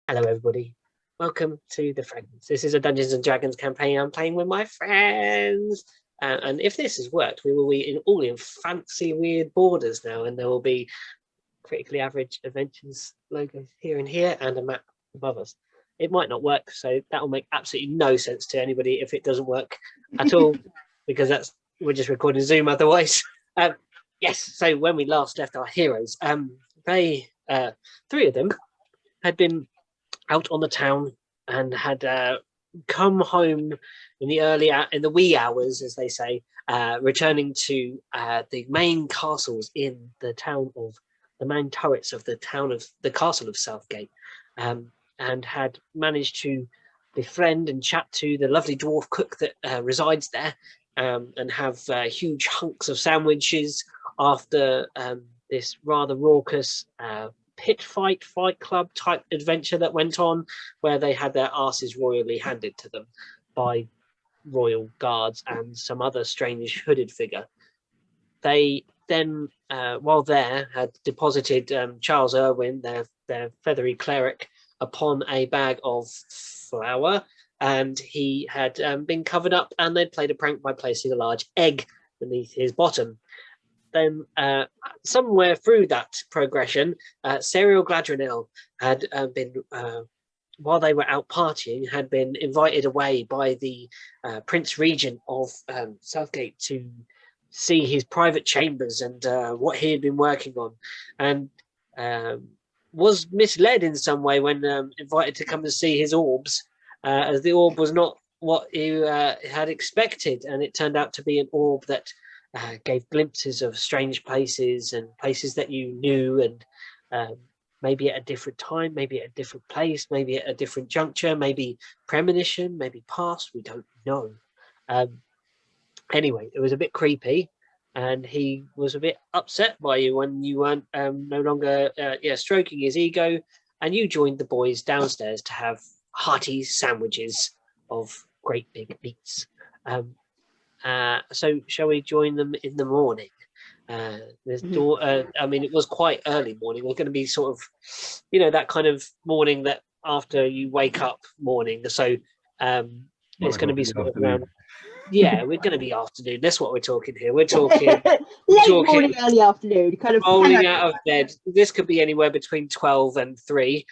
Hello, everybody. Welcome to the Fragments. This is a Dungeons and Dragons campaign I'm playing with my friends. And if this has worked, we will be all in fancy, weird borders now, and there will be critically average adventures logos here and here, and a map above us. It might not work, so that will make absolutely no sense to anybody if it doesn't work at all, because we're just recording Zoom otherwise. Yes. So when we last left our heroes, they three of them had been out on the town and had come home in the wee hours, as they say, returning to the main castles in the town of the main turrets of the castle of Southgate, and had managed to befriend and chat to the lovely dwarf cook that resides there, and have huge hunks of sandwiches after this rather raucous fight club type adventure that went on, where they had their asses royally handed to them by royal guards and some other strange hooded figure. They then, while there, had deposited Charles Irwin, their feathery cleric, upon a bag of flour, and he had been covered up, and they'd played a prank by placing a large egg beneath his bottom. Then somewhere through that progression, Serial Gladrinel had been, while they were out partying, had been invited away by the Prince Regent of Southgate to see his private chambers and what he had been working on, and was misled in some way when invited to come and see his orbs, as the orb was not what he had expected, and it turned out to be an orb that gave glimpses of strange places and places that you knew, and maybe at a different time, maybe at a different place, maybe at a different juncture, maybe premonition, maybe past, we don't know. Anyway, it was a bit creepy, and he was a bit upset by you when you weren't no longer stroking his ego, and you joined the boys downstairs to have hearty sandwiches of great big meats. So shall we join them in the morning? I mean, it was quite early morning. We're going to be sort of, that kind of morning that after you wake up morning. So it's going to be sort of around. Yeah, we're going to be afternoon. That's what we're talking here. We're talking late morning, early afternoon, kind of rolling out of bed. This could be anywhere between 12 and 3.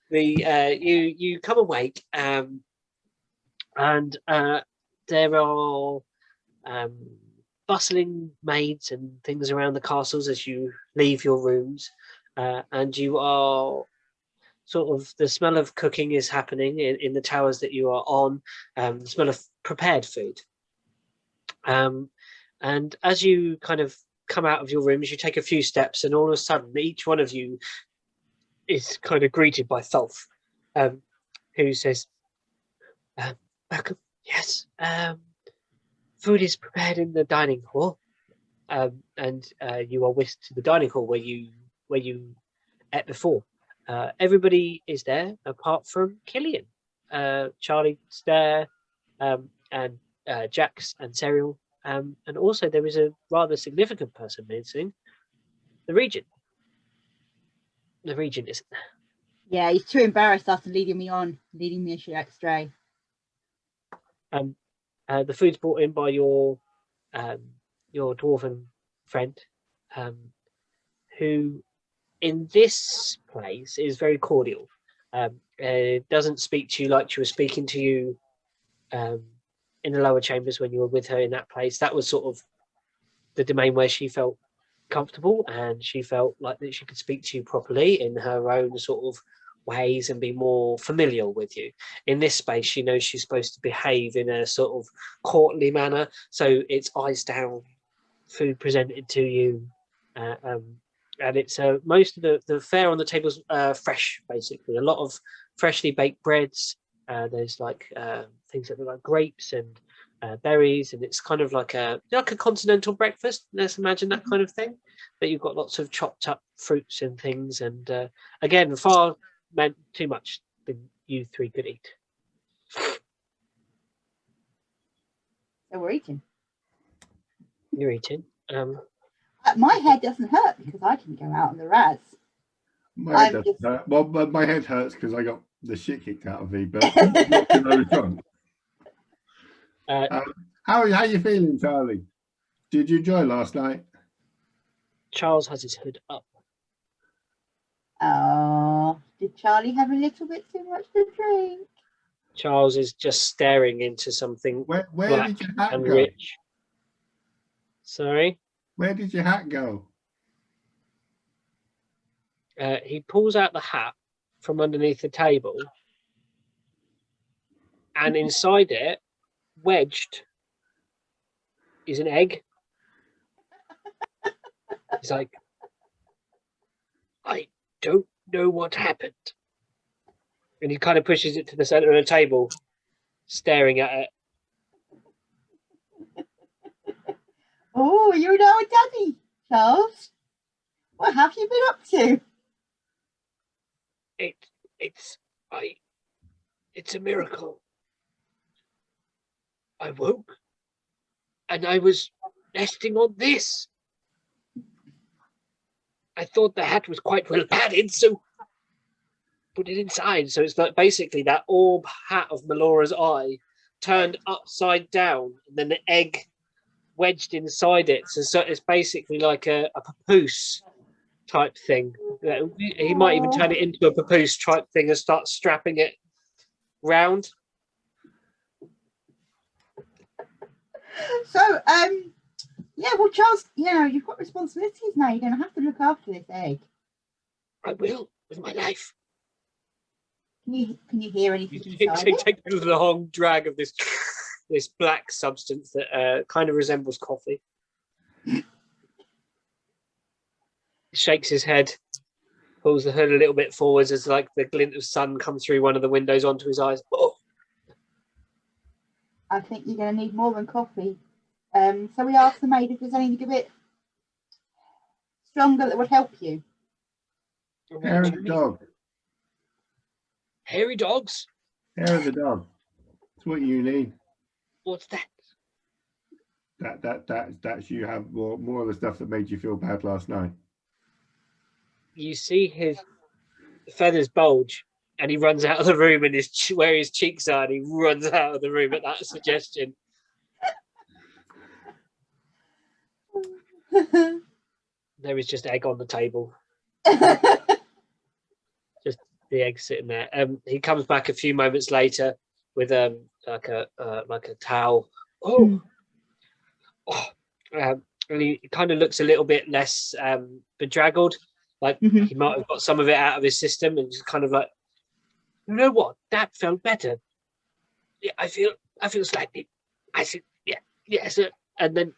You come awake. And there are bustling maids and things around the castles as you leave your rooms, and you are sort of, the smell of cooking is happening in the towers that you are on, the smell of prepared food. And as you kind of come out of your rooms, you take a few steps, and all of a sudden each one of you is kind of greeted by Thulf, who says, welcome. Yes. Food is prepared in the dining hall, and you are whisked to the dining hall where you ate before. Everybody is there apart from Killian. Charlie's there, and Jax and Serial, and also there is a rather significant person missing. The Regent. The Regent isn't there. Yeah, he's too embarrassed after leading me astray. The food's brought in by your dwarven friend, who in this place is very cordial. Doesn't speak to you like she was speaking to you in the lower chambers when you were with her in that place. That was sort of the domain where she felt comfortable, and she felt like that she could speak to you properly in her own sort of ways and be more familiar with you. In this space, she knows she's supposed to behave in a sort of courtly manner, so it's eyes down, food presented to you, and it's most of the fare on the tables fresh, basically. A lot of freshly baked breads. There's like things that look like grapes and berries, and it's kind of like a continental breakfast. Let's imagine that kind of thing. But you've got lots of chopped up fruits and things, and again, far meant too much than you three could eat. So we're eating. You're eating. My head doesn't hurt because I didn't go out on the raz. My head I'm doesn't just. hurt. Well, my head hurts because I got the shit kicked out of me, but not because I was drunk. Uh, How you feeling, Charlie? Did you enjoy last night? Charles has his hood up. Oh, did Charlie have a little bit too much to drink? Charles is just staring into something Where black did your hat and go? rich. Sorry? Where did your hat go? He pulls out the hat from underneath the table, and inside it, wedged, is an egg. He's like, I don't know what happened. And he kind of pushes it to the center of the table, staring at it. Oh, you know, Daddy, Charles. What have you been up to? It's a miracle. I woke and I was nesting on this. I thought the hat was quite well padded, so put it inside. So it's like basically that orb hat of Melora's eye turned upside down, and then the egg wedged inside it. So it's basically like a papoose type thing. He might even turn it into a papoose type thing and start strapping it round. So, yeah, well, Charles, you've got responsibilities now. You're going to have to look after this egg. I will, with my life. Can you hear anything You inside it? take a long drag of this black substance that kind of resembles coffee. He shakes his head, pulls the hood a little bit forwards as like the glint of sun comes through one of the windows onto his eyes. Oh. I think you're going to need more than coffee. So we asked the maid if there's anything a bit stronger that would help you. Hair of the dog. Hairy dogs? Hair of the dog. That's what you need. What's that? That's you have more of the stuff that made you feel bad last night. You see his feathers bulge, and he runs out of the room, and where his cheeks are, and he runs out of the room at that suggestion. There is just egg on the table. Just the egg sitting there. He comes back a few moments later with like a towel. And he kind of looks a little bit less bedraggled. Like he might have got some of it out of his system, and just kind of like, you know what? That felt better. Yeah, I feel slightly. I said, yeah, sir. And then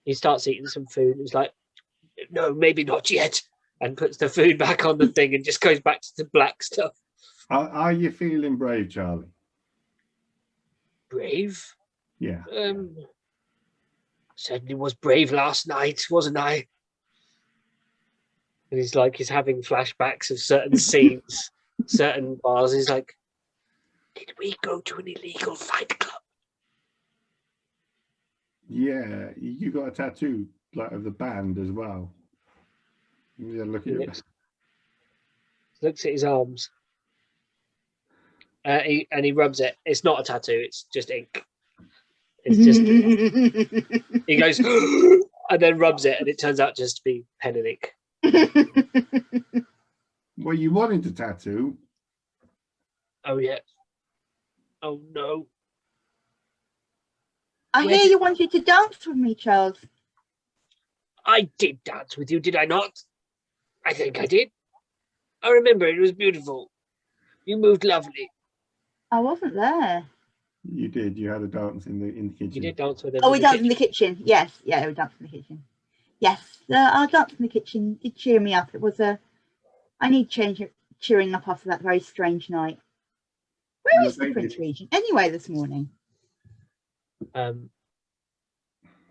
he starts eating some food. He's like, no, maybe not yet, and puts the food back on the thing and just goes back to the black stuff. Are you feeling brave, Charlie? Brave? Yeah. Certainly was brave last night, wasn't I? And he's having flashbacks of certain scenes, certain bars. He's like, did we go to an illegal fight club? Yeah, you got a tattoo like of the band as well. Yeah, looks at his arms. He rubs it. It's not a tattoo. It's just ink. It's just he goes and then rubs it, and it turns out just to be pen and ink. Well, you wanted a tattoo. Oh yeah. Oh no. I hear you wanted to dance with me, Charles. I did dance with you, did I not? I think I did. I remember it was beautiful. You moved lovely. I wasn't there. You did. You had a dance in the kitchen. You did dance with him. Oh, we danced in the kitchen. Yes, yeah, we danced in the kitchen. Yes, our dance in the kitchen did cheer me up. It was I need cheering up after that very strange night. Where is the Prince Regent anyway this morning?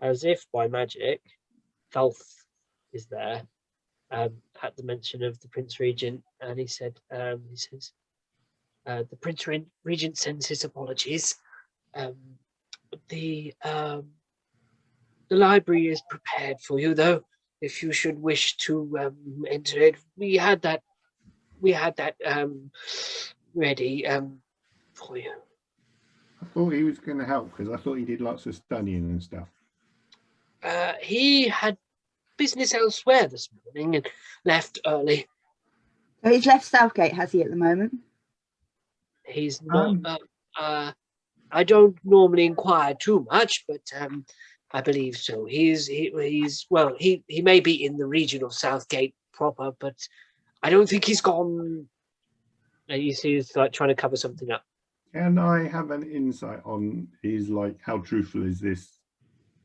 As if by magic, Thalth is there at the mention of the Prince Regent, and he says, the Prince Regent sends his apologies. The library is prepared for you, though, if you should wish to enter it. We had that we had that ready for you. I thought he was going to help because I thought he did lots of studying and stuff. He had business elsewhere this morning and left early. So he's left Southgate, has he, at the moment? He's not. I don't normally inquire too much, but I believe so. He's well. He may be in the region of Southgate proper, but I don't think he's gone. You see, he's like trying to cover something up. Can I have an insight on his, like, how truthful is this,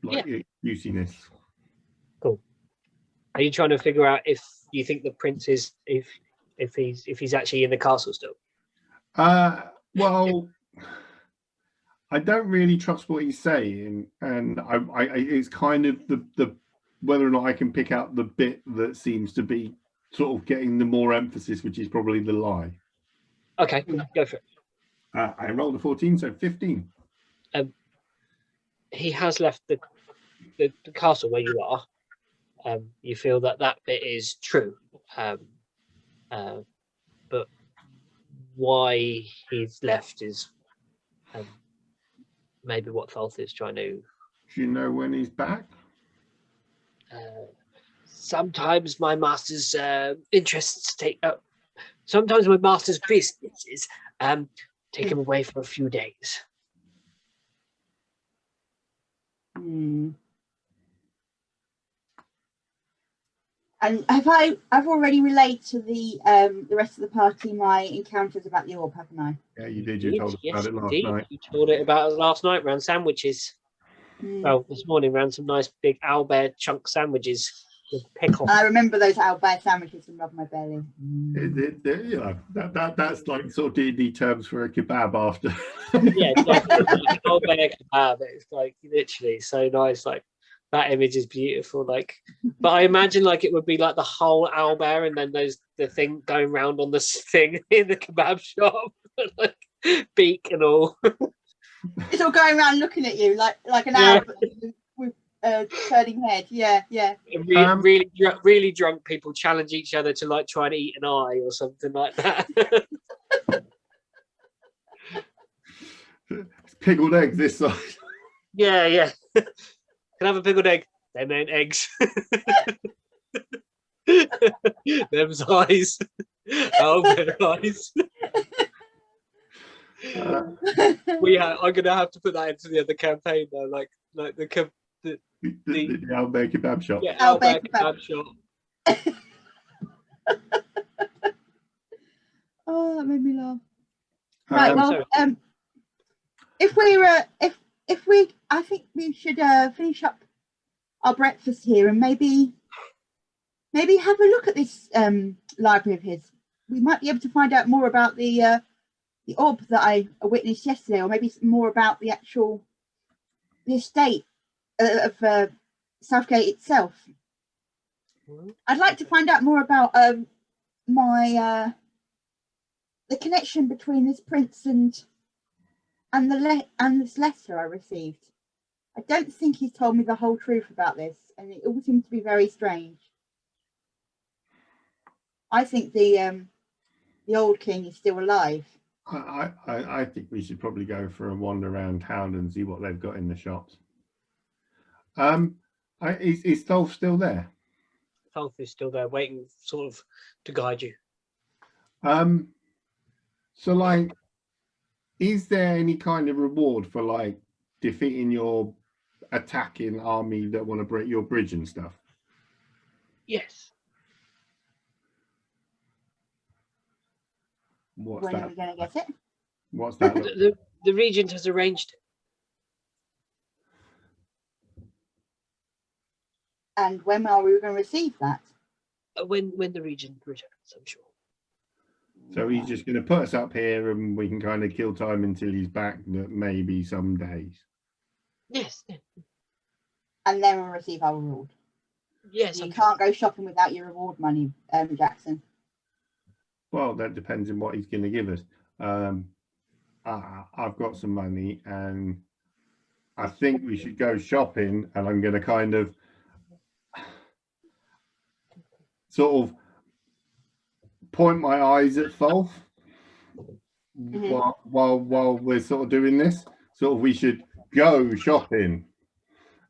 like, excusiness? Cool. Are you trying to figure out if you think the prince is if he's actually in the castle still? Well, I don't really trust what he's saying, and I it's kind of the whether or not I can pick out the bit that seems to be sort of getting the more emphasis, which is probably the lie. Okay, go for it. I rolled a 14, so 15. He has left the castle where you are. You feel that bit is true, but why he's left is maybe what Tholth is trying to. Do you know when he's back? Sometimes my master's interests take. Sometimes my master's businesses take him away for a few days. And I've already relayed to the rest of the party my encounters about the orb, haven't I? Yeah, you did. You told us about it last night. You told it about it last night around sandwiches. Well, this morning around some nice big owlbear chunk sandwiches with pickle. I remember those owlbear sandwiches and rub my belly. You know, that's like sort of D&D terms for a kebab after. Yeah, it's like owlbear kebab. It's like literally so nice. Like that image is beautiful. Like, but I imagine like it would be like the whole owlbear and then there's the thing going round on this thing in the kebab shop, like beak and all. It's all going around looking at you like an owl with turning head. Yeah. Really drunk people challenge each other to like try and eat an eye or something like that. Pickled eggs this side. Yeah. Can I have a pickled egg? Them ain't eggs. Them's eyes. Owlbear eyes. I'm gonna have to put that into the other campaign though, like the owlbear kebab shop. Yeah, owlbear kebab shop. Oh, that made me laugh. Right, well, I think we should finish up our breakfast here and maybe have a look at this library of his. We might be able to find out more about the orb that I witnessed yesterday, or maybe more about the estate of Southgate itself. I'd like to find out more about the connection between this prince and this letter I received. I don't think he's told me the whole truth about this, and it all seems to be very strange. I think the old king is still alive. I think we should probably go for a wander around town and see what they've got in the shops. Is Tholth still there? Tholth is still there, waiting, sort of, to guide you. So, like, is there any kind of reward for like defeating your attacking army that want to break your bridge and stuff? Yes. What's when that? are we going to get it? What's that? The regent has arranged it. And when are we going to receive that? When the regent returns, I'm sure. So he's just going to put us up here and we can kind of kill time until he's back, maybe some days. Yes. Yeah. And then we'll receive our reward. Yes. You can't go shopping without your reward money, Jackson. Well, that depends on what he's going to give us. I've got some money and I think we should go shopping, and I'm going to kind of sort of point my eyes at Fulf Mhm. while we're sort of doing this. Sort of, we should go shopping,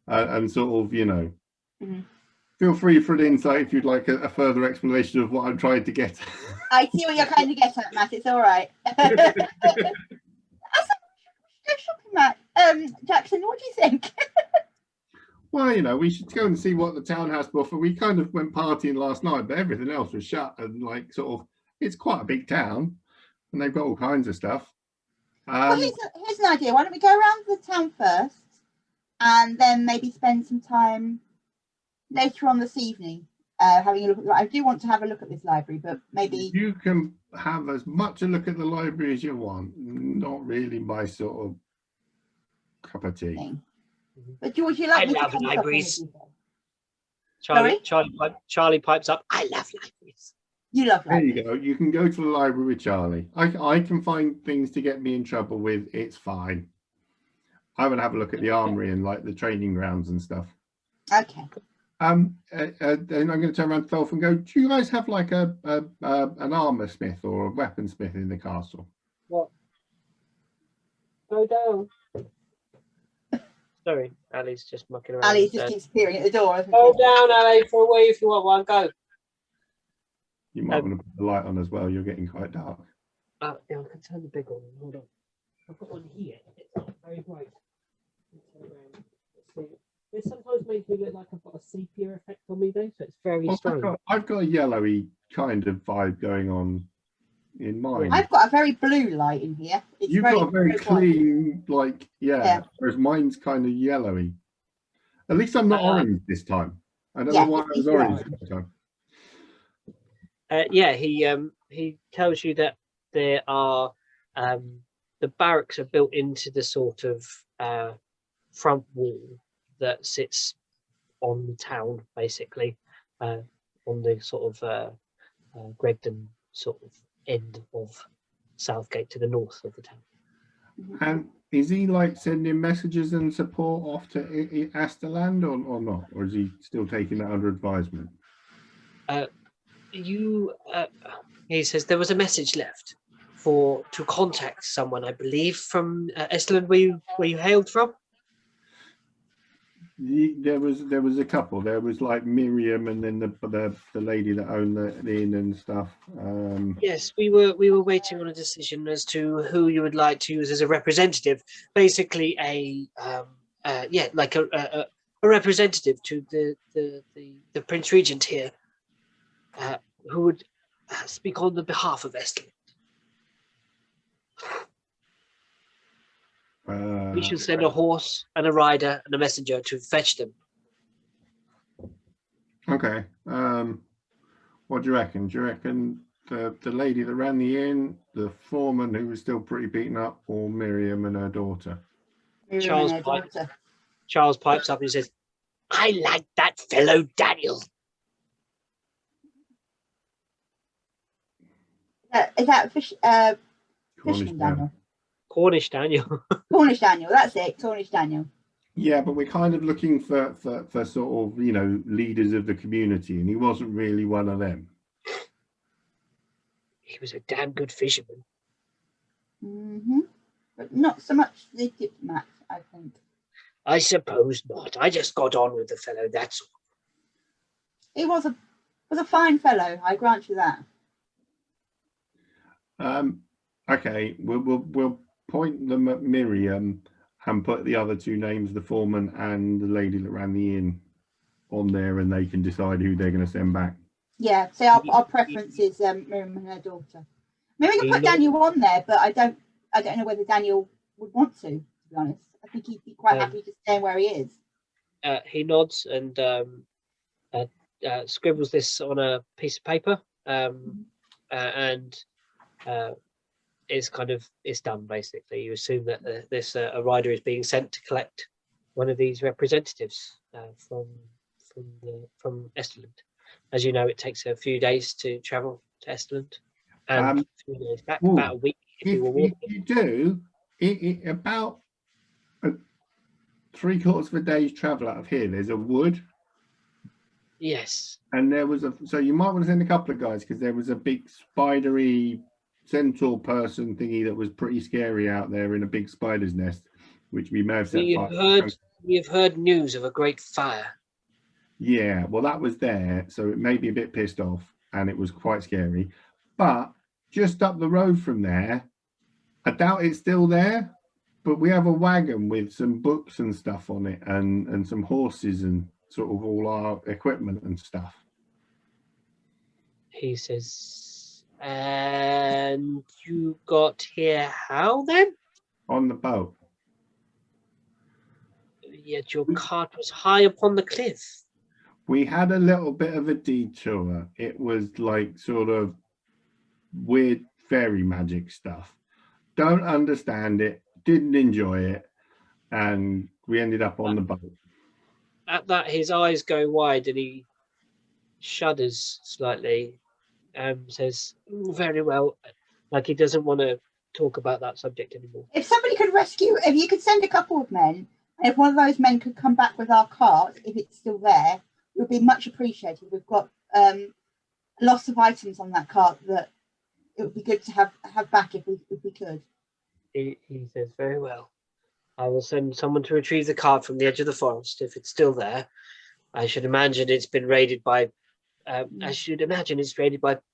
and sort of, Mhm. feel free for an insight if you'd like a further explanation of what I'm trying to get. I see what you're kind of getting at, Matt. It's all right. Go shopping, Matt. Jackson, what do you think? Well, we should go and see what the town has to offer. We kind of went partying last night, but everything else was shut, and like sort of, it's quite a big town, and they've got all kinds of stuff. Well, here's an idea. Why don't we go around the town first, and then maybe spend some time later on this evening having a look at. I do want to have a look at this library, but maybe you can have as much a look at the library as you want. Not really my sort of cup of tea. thing. But George, you like I me to love come libraries. shopping with you? Charlie pipes up. I love libraries. You love There libraries. you go. You can go to the library with Charlie. I can find things to get me in trouble with. It's fine. I will have a look at the armory and like the training grounds and stuff. Okay. And I'm going to turn around to Dolph and go, do you guys have like an armor smith or a weaponsmith in the castle? What? Go down. Sorry, Ali's just mucking around. Ali just keeps peering at the door. Isn't Go she? down, Ali, for a wee if you want one. Go. You might want to put the light on as well. You're getting quite dark. Yeah, I can turn the big one. Hold on. I've got one here. It's not very bright. Let's see. It sometimes makes me look like I've got a sepia effect on me though, so it's very strong. I've got a yellowy kind of vibe going on in mine. I've got a very blue light in here. It's You've got a very clean, like, Yeah. whereas mine's kind of yellowy. At least I'm not orange this time. I don't know why I was orange this time. He tells you that there are the barracks are built into the sort of front wall that sits on the town, basically, on the sort of Gregdon sort of end of Southgate to the north of the town. And is he like sending messages and support off to Asterland or not? Or is he still taking that under advisement? He says there was a message left to contact someone, I believe, from Estland. Where you hailed from? There was a couple. There was like Miriam, and then the lady that owned the inn and stuff. Yes, we were waiting on a decision as to who you would like to use as a representative. Basically, a representative to the Prince Regent here, who would speak on the behalf of Estland. We shall send a horse and a rider and a messenger to fetch them. Okay. What do you reckon? Do you reckon the lady that ran the inn, the foreman who was still pretty beaten up, or Miriam and her daughter? Charles pipes up and says, "I like that fellow Daniel." Is that Fishman Daniel? Cornish Daniel. Cornish Daniel, that's it. Cornish Daniel. Yeah, but we're kind of looking for sort of, leaders of the community, and he wasn't really one of them. He was a damn good fisherman. But not so much the diplomat, I think. I suppose not. I just got on with the fellow, that's all. He was a fine fellow, I grant you that. Okay, we'll point them at Miriam and put the other two names, the foreman and the lady that ran the inn, on there, and they can decide who they're going to send back. Yeah, so our preference is Miriam and her daughter. Maybe we can put Daniel on there, but I don't know whether Daniel would want to be honest. I think he'd be quite happy just staying where he is. He nods and scribbles this on a piece of paper, and it's done basically. You assume that a rider is being sent to collect one of these representatives from Estland. As you know, it takes a few days to travel to Estland, and a few days back, about a week if you were walking. You do about 3/4 of a day's travel out of here. There's a wood, Yes. And there was so you might want to send a couple of guys because there was a big spidery centaur person thingy that was pretty scary out there in a big spider's nest, which we may have set fire. We have heard news of a great fire. Yeah, well, that was there, so it made me a bit pissed off, and it was quite scary. But just up the road from there, I doubt it's still there, but we have a wagon with some books and stuff on it, and some horses and sort of all our equipment and stuff. He says, and you got here how then? On the boat. Yet your cart was high upon the cliff. We had a little bit of a detour. It was like sort of weird fairy magic stuff. Don't understand it, didn't enjoy it, and we ended up on the boat. At that, his eyes go wide and he shudders slightly. Says, very well, like he doesn't want to talk about that subject anymore. If somebody could rescue, if you could send a couple of men, and if one of those men could come back with our cart, if it's still there, it would be much appreciated. We've got lots of items on that cart that it would be good to have back if we could. He says, very well. I will send someone to retrieve the cart from the edge of the forest if it's still there. I should imagine it's been raided by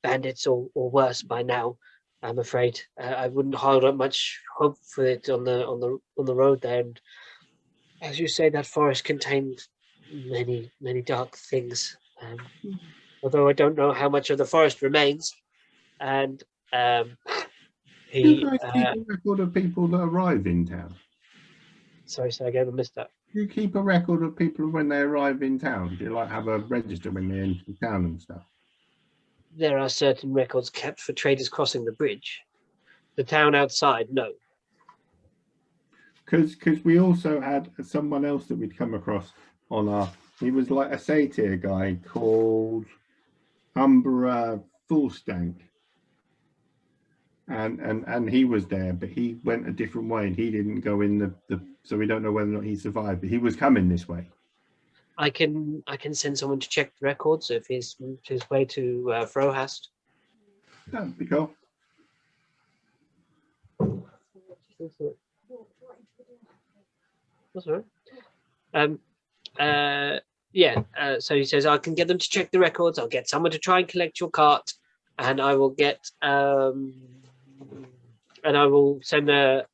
bandits or worse by now. I'm afraid I wouldn't hold up much hope for it on the road there. And as you say, that forest contained many dark things. Although I don't know how much of the forest remains, and Do you guys keep a record of people that arrive in town? Sorry, I again, I missed that. Do you keep a record of people when they arrive in town? Do you like have a register when they enter town and stuff? There are certain records kept for traders crossing the bridge. The town outside, no. Because we also had someone else that we'd come across on our. He was like a satyr guy called Umbra Fullstank. And he was there, but he went a different way and he didn't go in the so we don't know whether or not he survived, but he was coming this way. I can send someone to check the records if he's moved his way to Frohast. That'd be cool. That's all right. So he says, I can get them to check the records. I'll get someone to try and collect your cart, and I will get and I will send a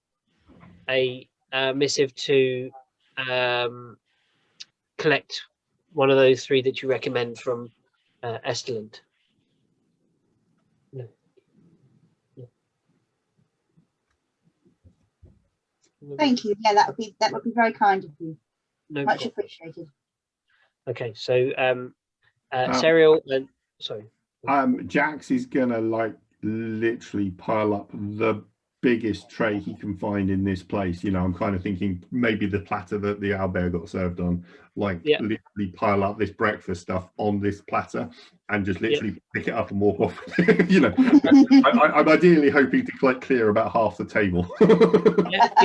missive to collect one of those three that you recommend from Esteland. No. Thank you. Yeah, that would be very kind of you. No Much problem. appreciated. Okay, so Serial and sorry. Jax is gonna like literally pile up the biggest tray he can find in this place. You know, I'm kind of thinking maybe the platter that the owlbear got served on, like literally pile up this breakfast stuff on this platter and just literally pick it up and walk off. You know, I'm ideally hoping to clear about half the table.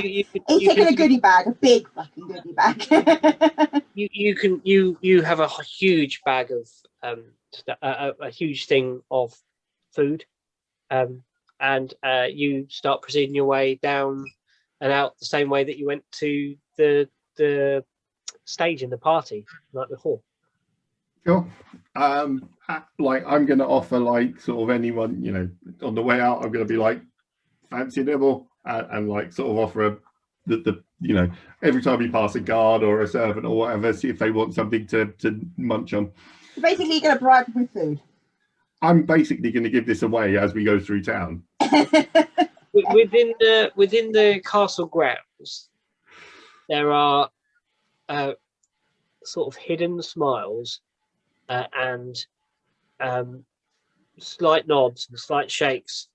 He's taking a goodie bag, a big fucking goodie bag. you have a huge bag of a huge thing of food. And you start proceeding your way down and out the same way that you went to the stage in the party like before. Sure. Like I'm going to offer like sort of anyone, you know, on the way out, I'm going to be like fancy nibble and like sort of offer the you know, every time you pass a guard or a servant or whatever, see if they want something to munch on. So basically, you're going to bribe them with food. I'm basically going to give this away as we go through town. Within the castle grounds, there are sort of hidden smiles and slight nods and slight shakes,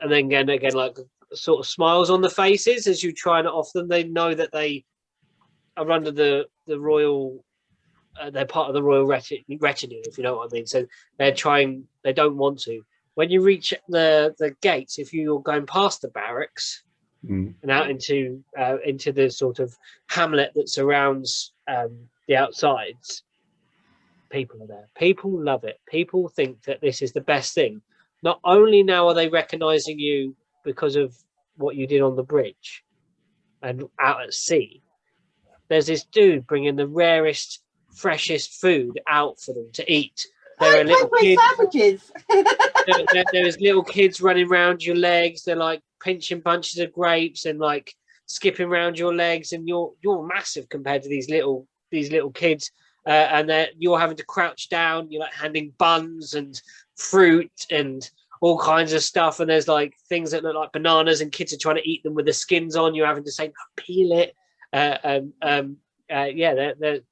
and then again like sort of smiles on the faces as you try and offer them. They know that they are under the royal. They're part of the royal retinue, if you know what I mean. So they're trying. They don't want to. When you reach the gates, if you're going past the barracks and out into the sort of hamlet that surrounds the outsides, people are there. People love it. People think that this is the best thing. Not only now are they recognizing you because of what you did on the bridge and out at sea, there's this dude bringing the rarest, freshest food out for them to eat. There are little kids. Sandwiches. There's little kids running around your legs. They're like pinching bunches of grapes and like skipping around your legs, and you're massive compared to these little kids. And you're having to crouch down. You're like handing buns and fruit and all kinds of stuff. And there's like things that look like bananas, and kids are trying to eat them with the skins on. You're having to say, peel it. Yeah,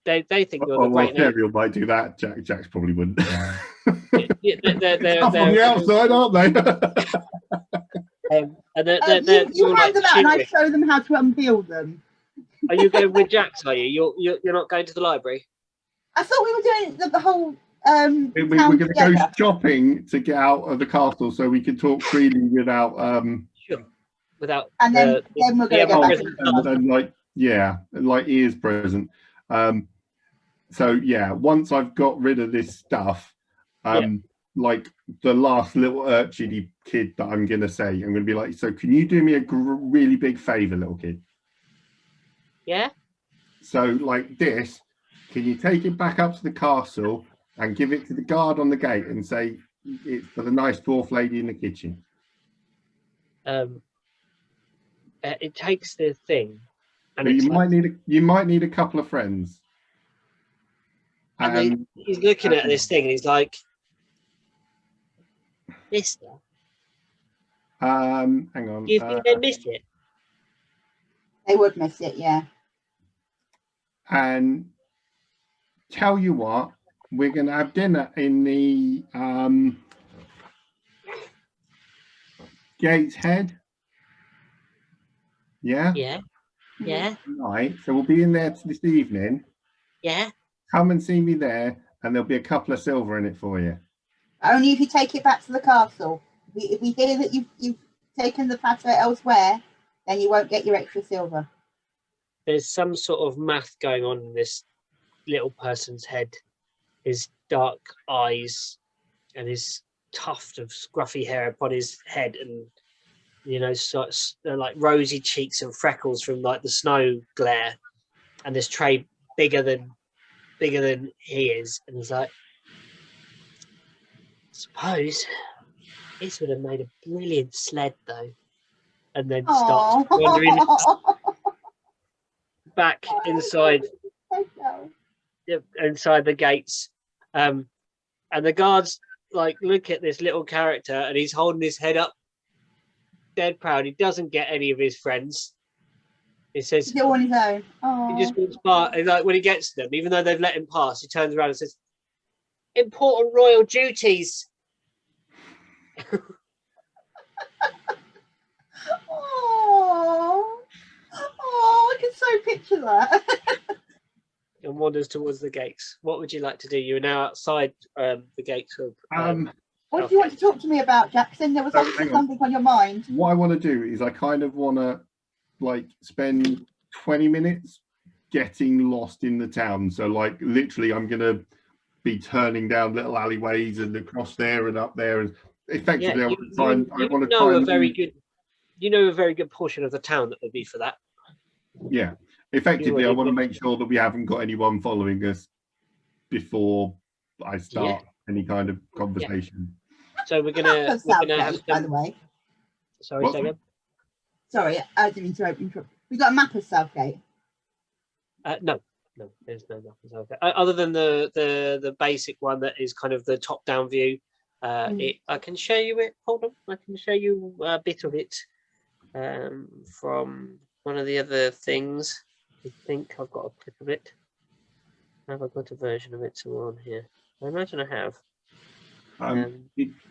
they think you're the great. Cereal might do that. Jack's probably wouldn't. They're on the outside, aren't they? You hand them out, and I show them how to unpeel them. Are you going with Jack's? Are you? You're not going to the library? I thought we were doing the whole. We're going to go shopping to get out of the castle, so we can talk freely without. Sure. Without. And then we're going to go back. And like ears present. So yeah, once I've got rid of this stuff, like the last little urchiny kid that I'm gonna say, I'm gonna be like, so can you do me a really big favor, little kid? Yeah. So like this, can you take it back up to the castle and give it to the guard on the gate and say it's for the nice dwarf lady in the kitchen? It takes the thing. And you might need a couple of friends. And he's looking at this thing and he's like, Mister. Hang on. Do you think they miss it? They would miss it, yeah. And tell you what, we're going to have dinner in the Gateshead. Yeah? Yeah. Yeah. Right. So we'll be in there this evening. Yeah. Come and see me there, and there'll be a couple of silver in it for you. Only if you take it back to the castle. If we hear that you've taken the platter elsewhere, then you won't get your extra silver. There's some sort of math going on in this little person's head. His dark eyes and his tuft of scruffy hair upon his head, and like rosy cheeks and freckles from like the snow glare, and this tray bigger than he is, and he's like, suppose this would have made a brilliant sled though, and then starts wandering back inside the gates, and the guards like look at this little character, and he's holding his head up dead proud. He doesn't get any of his friends. He says he's all on his own. Aww. He just wants part. Like when he gets to them, even though they've let him pass, he turns around and says, "Important royal duties." Oh, I can so picture that. And wanders towards the gates. What would you like to do? You are now outside the gates of. What do you want to talk to me about, Jackson? There was something on your mind. What I want to do is I kind of want to like spend 20 minutes getting lost in the town. So like literally I'm going to be turning down little alleyways and across there and up there, and effectively you know a very good portion of the town that would be for that. Yeah, effectively I want to make sure that we haven't got anyone following us before I start any kind of conversation. So we're gonna have some... by the way. Sorry, second. Sorry, I didn't mean to interrupt. We got a map of Southgate. No, there's no map of Southgate. Other than the basic one that is kind of the top-down view. I can show you it. Hold on, I can show you a bit of it from one of the other things. I think I've got a clip of it. Have I got a version of it somewhere on here? I imagine I have.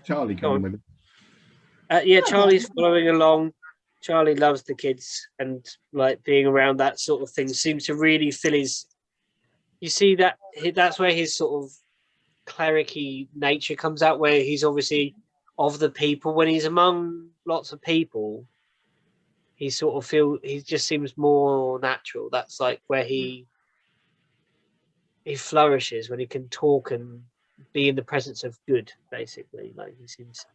Charlie coming with it? Yeah, Charlie's following along. Charlie loves the kids, and like being around that sort of thing seems to really fill his. You see that's where his sort of clericy nature comes out, where he's obviously of the people. When he's among lots of people, he sort of he just seems more natural. That's like where he he flourishes when he can talk and be in the presence of good, basically. Like he seems.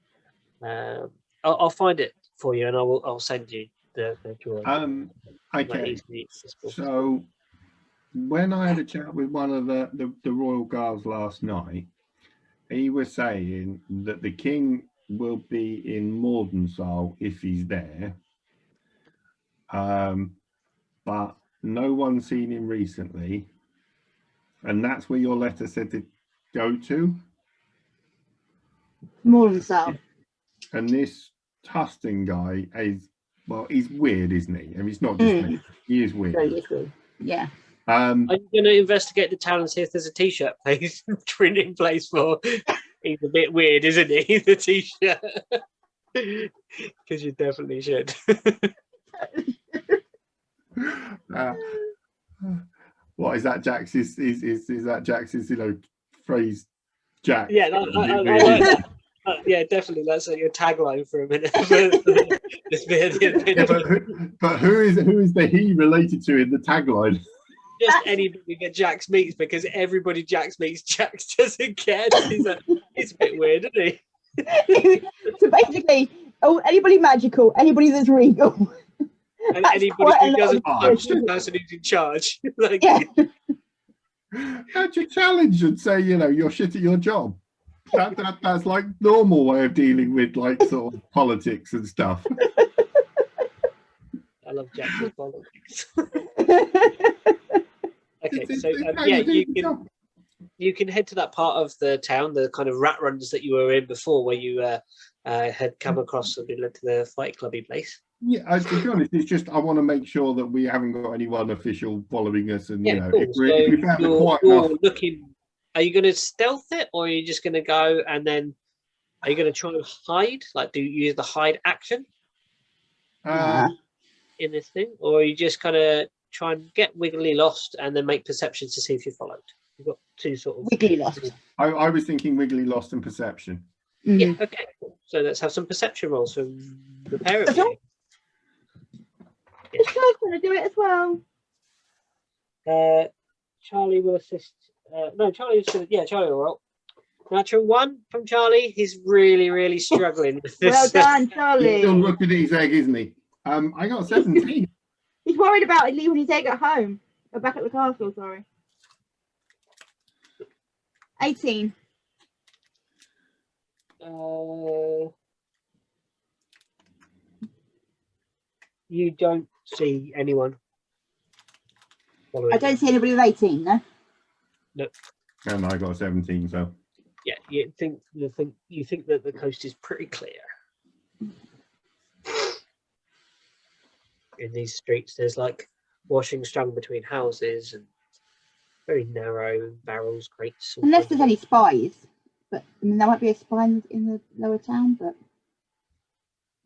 I'll find it for you, and I'll send you the drawing. Okay. Easily accessible. So when I had a chat with one of the royal guards last night, he was saying that the king will be in Mordenthal if he's there, but no one's seen him recently, and that's where your letter said to go to. Mordenthal. And this Tustin guy is, well, he's weird, isn't he? I mean, it's not just me. He is weird. Yeah. Are you going to investigate the town and see if there's a T-shirt place printing place for? He's a bit weird, isn't he? The T-shirt, because you definitely should. What is that, Jax? Is that Jax's, phrase? Jack. Yeah, I like that. Yeah, definitely. That's your tagline for a minute. This video. Yeah, but who is the he related to in the tagline? Just anybody that Jax meets, because everybody Jax meets, Jax doesn't get. He's a bit weird, isn't he? So basically, anybody magical, anybody that's regal. And anybody who doesn't punch the person who's in charge. Like, yeah. How'd you challenge and say, you're shit at your job? That's like normal way of dealing with like sort of politics and stuff. I love Jackson's politics. Okay, so yeah, you can head to that part of the town, the kind of rat runs that you were in before, where you had come across and been led to the Fight Clubby place. Yeah, to be honest, it's just I want to make sure that we haven't got anyone official following us, and Cool. if we found it quite enough. Are you going to stealth it, or are you just going to go and then are you going to try and hide? Like, do you use the hide action in this thing, or are you just kind of try and get wiggly lost and then make perceptions to see if you're followed? You've got two sort of wiggly lost. I was thinking wiggly lost and perception. Mm-hmm. Yeah. Okay. Cool. So let's have some perception rolls from the pair of you. Is Charles going to do it as well? Charlie will assist. No, Charlie's going to. Yeah, Charlie will roll. Natural 1 from Charlie. He's really, really struggling with this. Well done, Charlie. He's still looking at his egg, isn't he? I got 17. He's worried about leaving his egg at home. Or back at the castle, sorry. 18. You don't see anyone following. I don't see anybody with 18, no? No. And I got 17, so. Yeah, you think that the coast is pretty clear. In these streets, there's like washing strung between houses and very narrow barrels, crates. Unless there's any spies. But I mean, there might be a spy in the lower town, but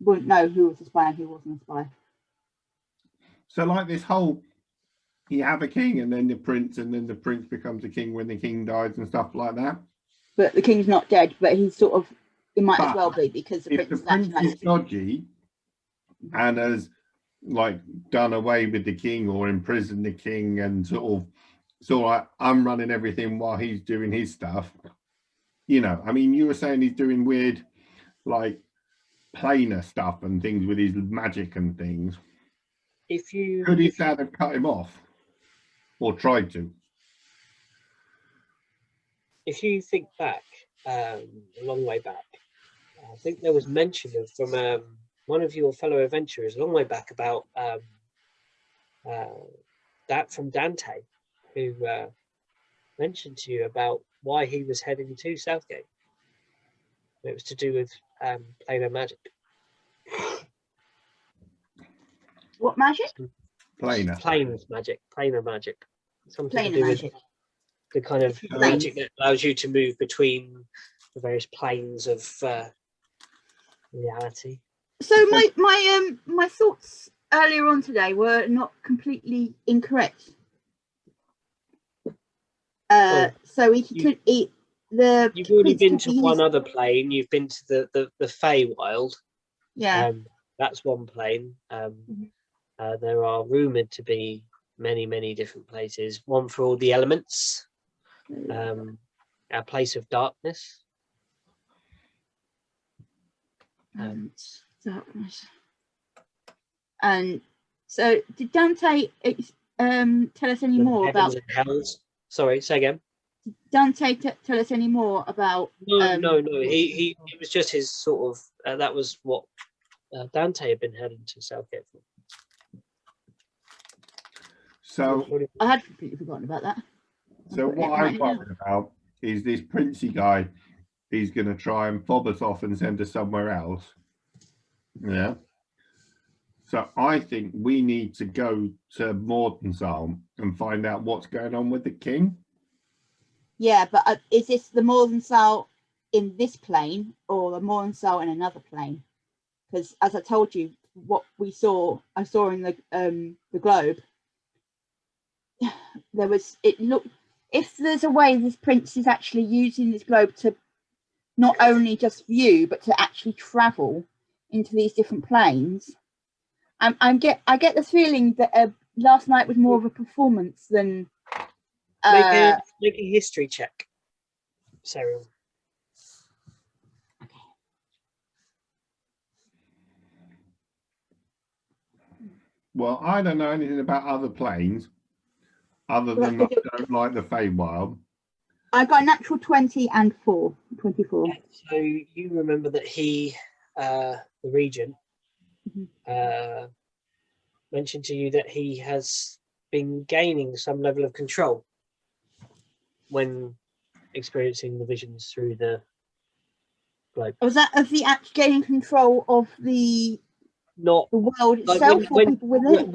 wouldn't know who was a spy and who wasn't a spy. So like this whole, you have a king and then the prince, and then the prince becomes a king when the king dies and stuff like that. But the king's not dead, but he's sort of, it might as well be, because the prince is dodgy and has like done away with the king or imprisoned the king and sort of like I'm running everything while he's doing his stuff. I mean, you were saying he's doing weird like planar stuff and things with his magic and things. Could his dad have cut him off or tried to? If you think back a long way back, I think there was mention of from one of your fellow adventurers a long way back about that from Dante, who mentioned to you about why he was heading to Southgate. It was to do with planar magic. What magic? Planar magic. Something Planar to do magic. with the kind of magic that allows you to move between the various planes of reality. So my thoughts earlier on today were not completely incorrect. So he could eat the. You've already been to one other plane. You've been to the Feywild. Yeah. That's one plane. There are rumoured to be many different places. One for all the elements, Our place of darkness. Darkness. And so, did Dante tell us any more about? Sorry, say again. Did Dante tell us any more about? No. He was just his sort of. That was what Dante had been heading to Southgate for. So I had completely forgotten about that. So what I'm worried about is this Princey guy. He's going to try and fob us off and send us somewhere else. Yeah. So I think we need to go to Mordenthal and find out what's going on with the king. Yeah, but is this the Mordenthal in this plane or the Mordenthal in another plane? Because as I told you, what I saw in the globe, if there's a way this prince is actually using this globe to not only just view but to actually travel into these different planes, I get the feeling that last night was more of a performance than make a history check, Sarah. Well, I don't know anything about other planes other than I don't like the Feywild. I got a natural 20 and 24. Yeah, so you remember that he, the regent, mentioned to you that he has been gaining some level of control when experiencing the visions through the globe. Was that of the act gaining control of the world itself, or people with it?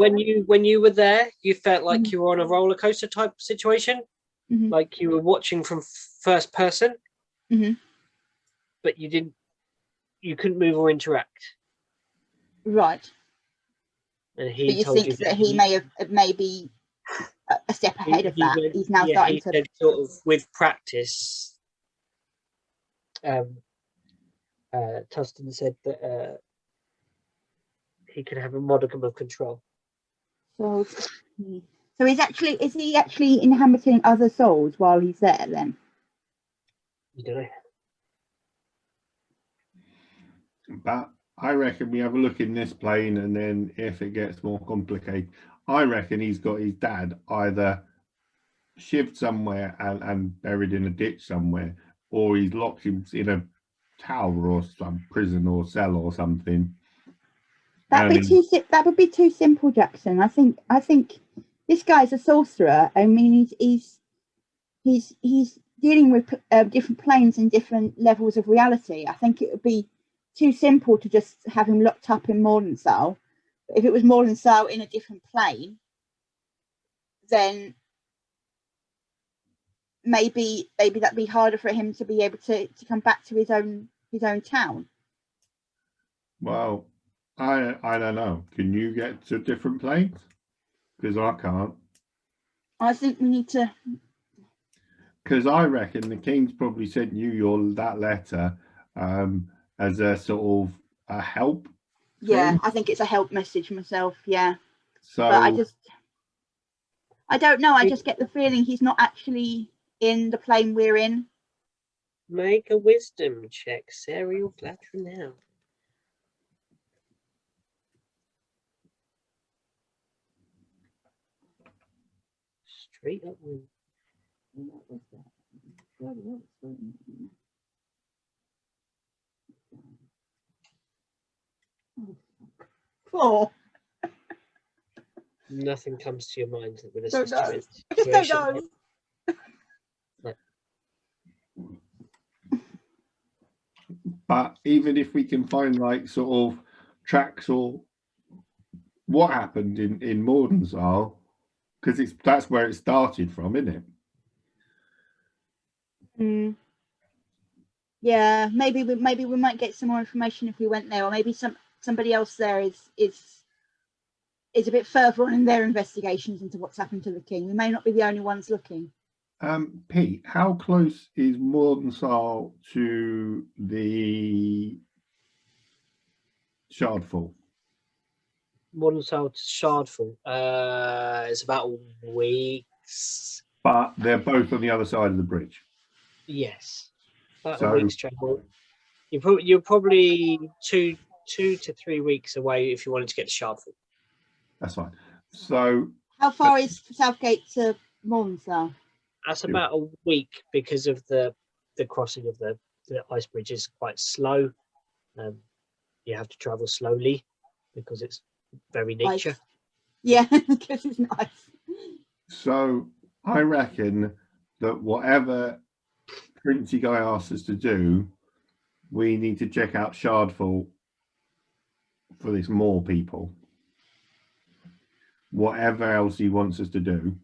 When you were there, you felt like you were on a roller coaster type situation, like you were watching from first person, but you couldn't move or interact. Right. And he told you that he may have maybe a step ahead of that. He's now starting to said sort of with practice. Tustin said that he could have a modicum of control. So is he actually inhabiting other souls while he's there then? I don't know. But I reckon we have a look in this plane, and then if it gets more complicated, I reckon he's got his dad either shivved somewhere and buried in a ditch somewhere, or he's locked him in a tower or some prison or cell or something. That would be too simple, Jackson. I think this guy's a sorcerer. I mean, he's dealing with different planes and different levels of reality. I think it would be too simple to just have him locked up in Mordenthal. If it was Mordenthal in a different plane, then maybe that'd be harder for him to be able to come back to his own town. Well, I don't know. Can you get to different planes? Because I can't. I think we need to. Because I reckon the king's probably sent you that letter as a sort of a help. Yeah, thing. I think it's a help message myself. Yeah. So, but I don't know. I just get the feeling he's not actually in the plane we're in. Make a wisdom check, Serial Flatter now. Straight up win. What was that? 4. Nothing comes to your mind that would Don't assist know. you with I just don't know. but even if we can find like sort of tracks or what happened in Mordenthal, because that's where it started from, isn't it? Yeah, maybe we might get some more information if we went there, or maybe somebody else there is a bit further on in their investigations into what's happened to the king. We may not be the only ones looking. Pete, how close is Mordenthal to the Shardfall? Mordenthal to Shardfall. It's about weeks. But they're both on the other side of the bridge. Yes, about So- a week's travel. You're probably two to 3 weeks away if you wanted to get to Shardford. That's fine. So How far is Southgate to Mornsell? That's about a week because of the crossing of the ice bridge is quite slow. You have to travel slowly because it's very nature. Ice. Yeah, because it's nice. So I reckon that whatever Princey guy asks us to do, we need to check out Shardfall for this more people. Whatever else he wants us to do.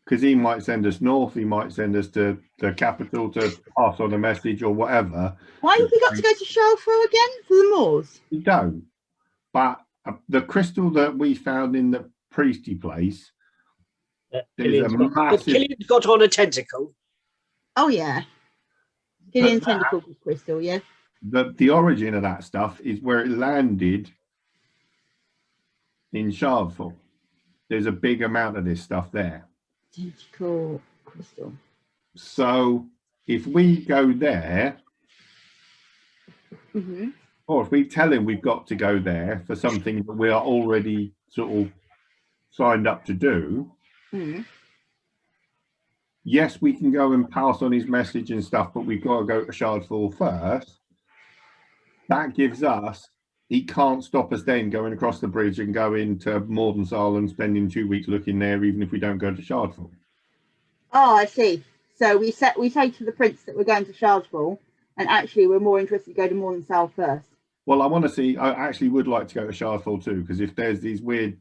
Because he might send us north, he might send us to the capital to pass on a message or whatever. Why have we got to go to Shalfro again for the moors? We don't. But the crystal that we found in the priesty place, there's a massive... Killian's got on a tentacle. Oh yeah, Killian tentacle crystal. Yeah. The origin of that stuff is where it landed in Shardfall. There's a big amount of this stuff there. Tentacle crystal. So if we go there, or if we tell him we've got to go there for something that we are already sort of signed up to do, yes, we can go and pass on his message and stuff, but we've got to go to Shardfall first. That gives us, he can't stop us then going across the bridge and going to Mordenthal and spending 2 weeks looking there, even if we don't go to Shardfall. Oh, I see. So we say to the prince that we're going to Shardfall, and actually we're more interested to go to Mordenthal first. Well, I actually would like to go to Shardfall too, because if there's these weird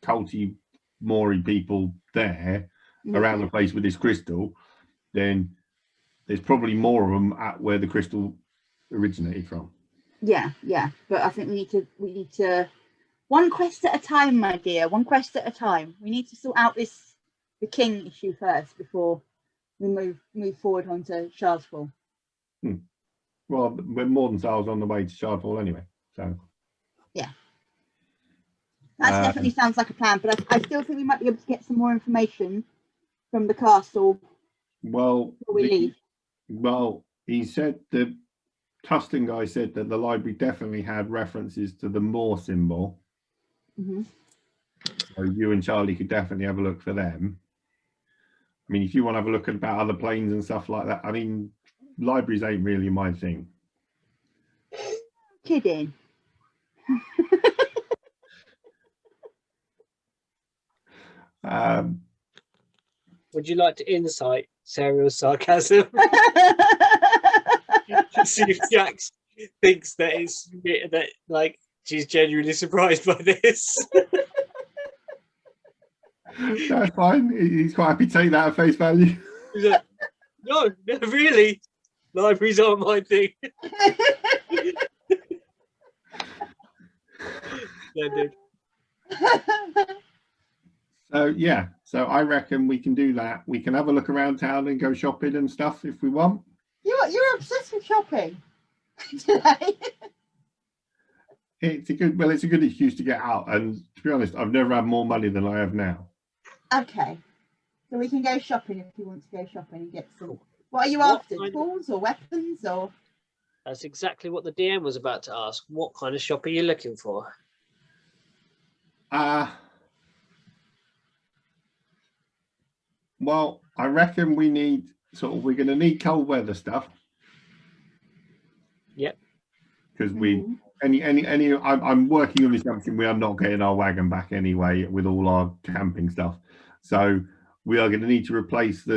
culty Maury people there around the place with this crystal, then there's probably more of them at where the crystal originated from. Yeah, but I think we need to one quest at a time, my dear. One quest at a time. We need to sort out the king issue first before we move forward onto Shardfall. Well, we're Mordenthal's on the way to Shardfall anyway, so yeah, that definitely sounds like a plan. But I still think we might be able to get some more information from the castle. Well, before we leave. Well, he said the Tustin guy said that the library definitely had references to the Moor symbol. So you and Charlie could definitely have a look for them. I mean, if you want to have a look at about other planes and stuff like that, I mean, libraries ain't really my thing. Kidding. Would you like to insight Sarah's sarcasm? See if Jax thinks that like she's genuinely surprised by this. That's fine. He's quite happy to take that at face value. He's like, no, really. Libraries aren't my thing. Splendid. So yeah, so I reckon we can do that. We can have a look around town and go shopping and stuff if we want. You're obsessed with shopping today. It's a good excuse to get out. And to be honest, I've never had more money than I have now. Okay, so we can go shopping if you want to go shopping and get some. What are you after? Tools or weapons or? That's exactly what the DM was about to ask. What kind of shop are you looking for? Well, I reckon we need we're going to need cold weather stuff. Yep. Because I'm working on the assumption we are not getting our wagon back anyway with all our camping stuff. So we are going to need to replace the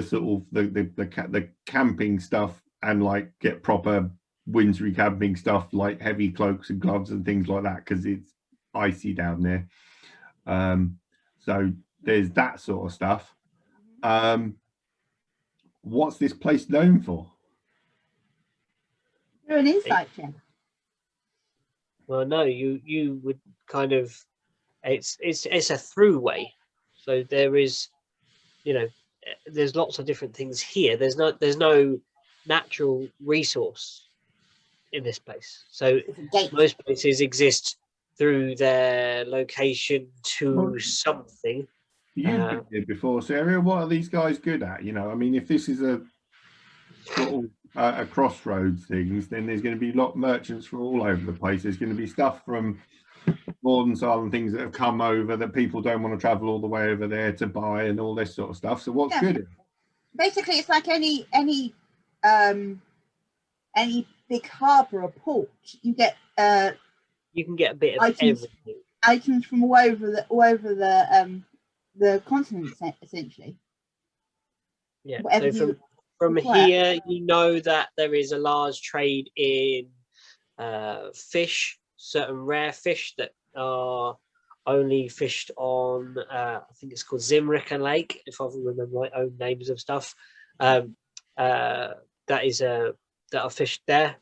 the camping stuff and like get proper wintry camping stuff like heavy cloaks and gloves and things like that because it's icy down there. So there's that sort of stuff. What's this place known for? Do an insight check. Well, no, you would kind of. It's a throughway, so there is, there's lots of different things here. There's no natural resource in this place. So most places exist through their location to something. You've been here before, Sarah. What are these guys good at? You know, I mean, if this is a sort of a crossroads things, then there's going to be merchants from all over the place. There's going to be stuff from Northern Ireland, things that have come over that people don't want to travel all the way over there to buy and all this sort of stuff. So what's good? Basically, it's like any big harbour or port. You get you can get a bit of items, everything. Items from all over the continent, essentially. Yeah. Whatever So from here, you know that there is a large trade in fish, certain rare fish that are only fished on, I think it's called Zimrica Lake, if I remember my own names of stuff. That are fished there.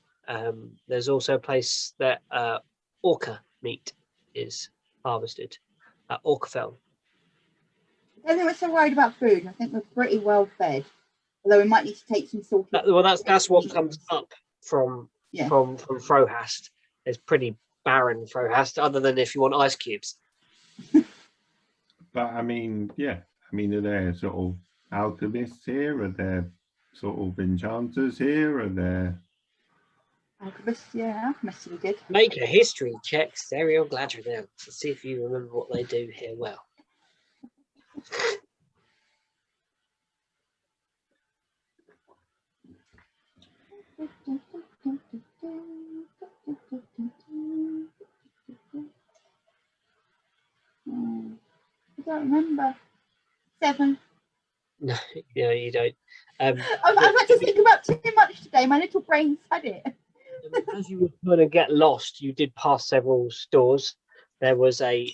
There's also a place that orca meat is harvested at Orcafell. I don't think we're so worried about food. I think we're pretty well fed. Although we might need to take some sort of... Well, that's what comes up from Frohast. It's pretty barren, Frohast, other than if you want ice cubes. But I mean, yeah. I mean, are there sort of alchemists here? Are there sort of enchanters here? Are there... Alchemists, yeah. Alchemists would be good. Make a history check, Stereo Gladriel, to see if you remember what they do here well. I don't remember. 7. No, you don't. I've had to think about too much today. My little brain's had it. As you were going to get lost, you did pass several stores. There was a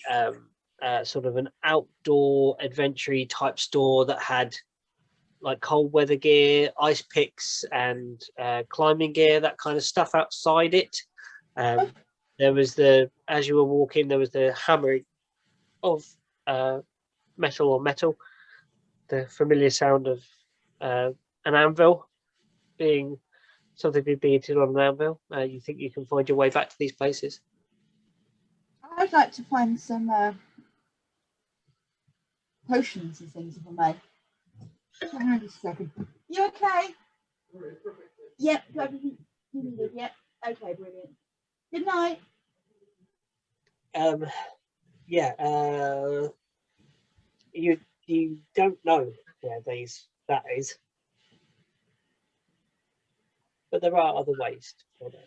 sort of an outdoor adventure type store that had like cold weather gear, ice picks, and climbing gear, that kind of stuff outside it. There was as you were walking, there was the hammering of metal on metal, the familiar sound of an anvil being something being beaten on an anvil. You think you can find your way back to these places? I'd like to find some potions and things if I may. Hang on just a second. You okay? Yep, got everything you needed. Yep. Okay, brilliant. Good night. You don't know where that is, but there are other ways to find out.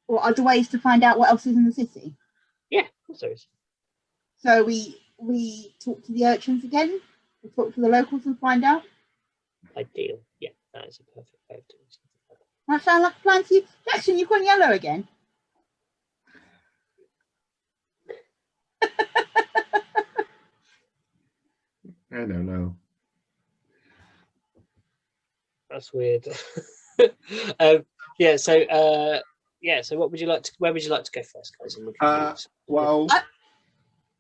Or other ways to find out what else is in the city? Yeah, of course there is. So we talk to the urchins again. We talk to the locals and find out. Ideal. Yeah, that is a perfect way of doing something. That sounds like a plan to you. Jackson, you've gone yellow again. I don't know. That's weird. So what would you like to? Where would you like to go first, guys? Well,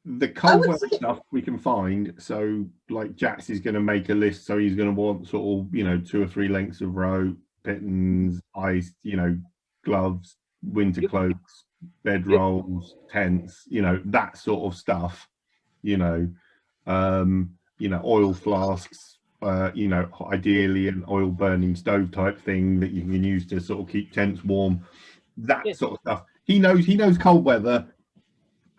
the cold weather stuff we can find. So, like, Jax is going to make a list. So he's going to want sort of 2 or 3 lengths of rope, pittons, ice, gloves, winter cloaks, bed rolls, tents, that sort of stuff. Oil flasks. Ideally an oil burning stove type thing that you can use to sort of keep tents warm. That sort of stuff. He knows cold weather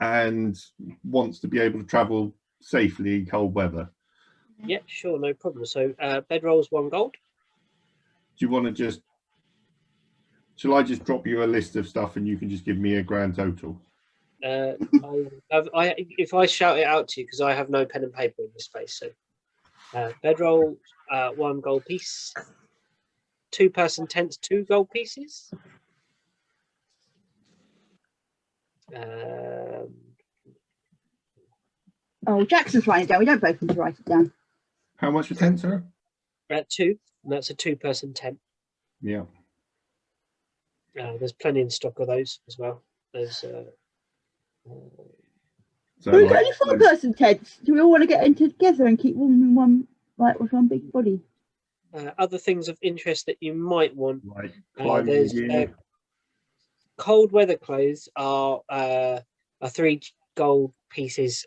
and wants to be able to travel safely in cold weather. Yeah, sure, no problem. So bedrolls 1 gold. Do you want to shall I just drop you a list of stuff and you can just give me a grand total? If I shout it out to you, because I have no pen and paper in this space, so bedroll 1 gold piece, 2-person tents 2 gold pieces. Jackson's writing it down. We don't both need to write it down. How much for tent, sir? 2, and that's a 2-person tent. Yeah. There's plenty in stock of those as well. There's so we've got only 4-person tents. Do we all want to get in together and keep warm in one, like with one big body? Other things of interest that you might want. Like there's cold weather clothes are 3 gold pieces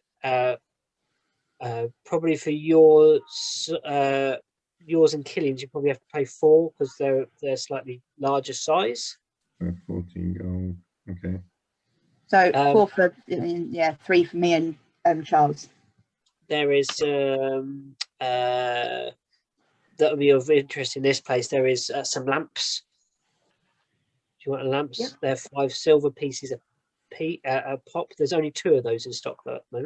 probably for yours and Killian's, you probably have to pay 4 because they're slightly larger size. 14 gold. Okay. So 4 for, yeah, 3 for me and Charles. There is that would be of interest in this place. There is some lamps. Do you want lamps? Yep. They're 5 silver pieces a pop. There's only 2 of those in stock at the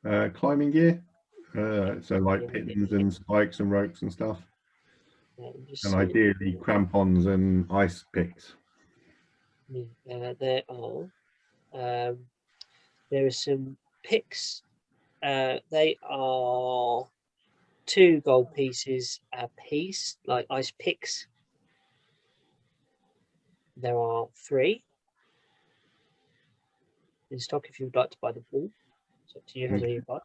moment. Climbing gear. So like pittons and spikes and ropes and stuff. And ideally crampons and ice picks. There are. There are some picks. They are 2 gold pieces a piece, like ice picks. There are 3 in stock if you would like to buy the ball. It's up to you how many you buy.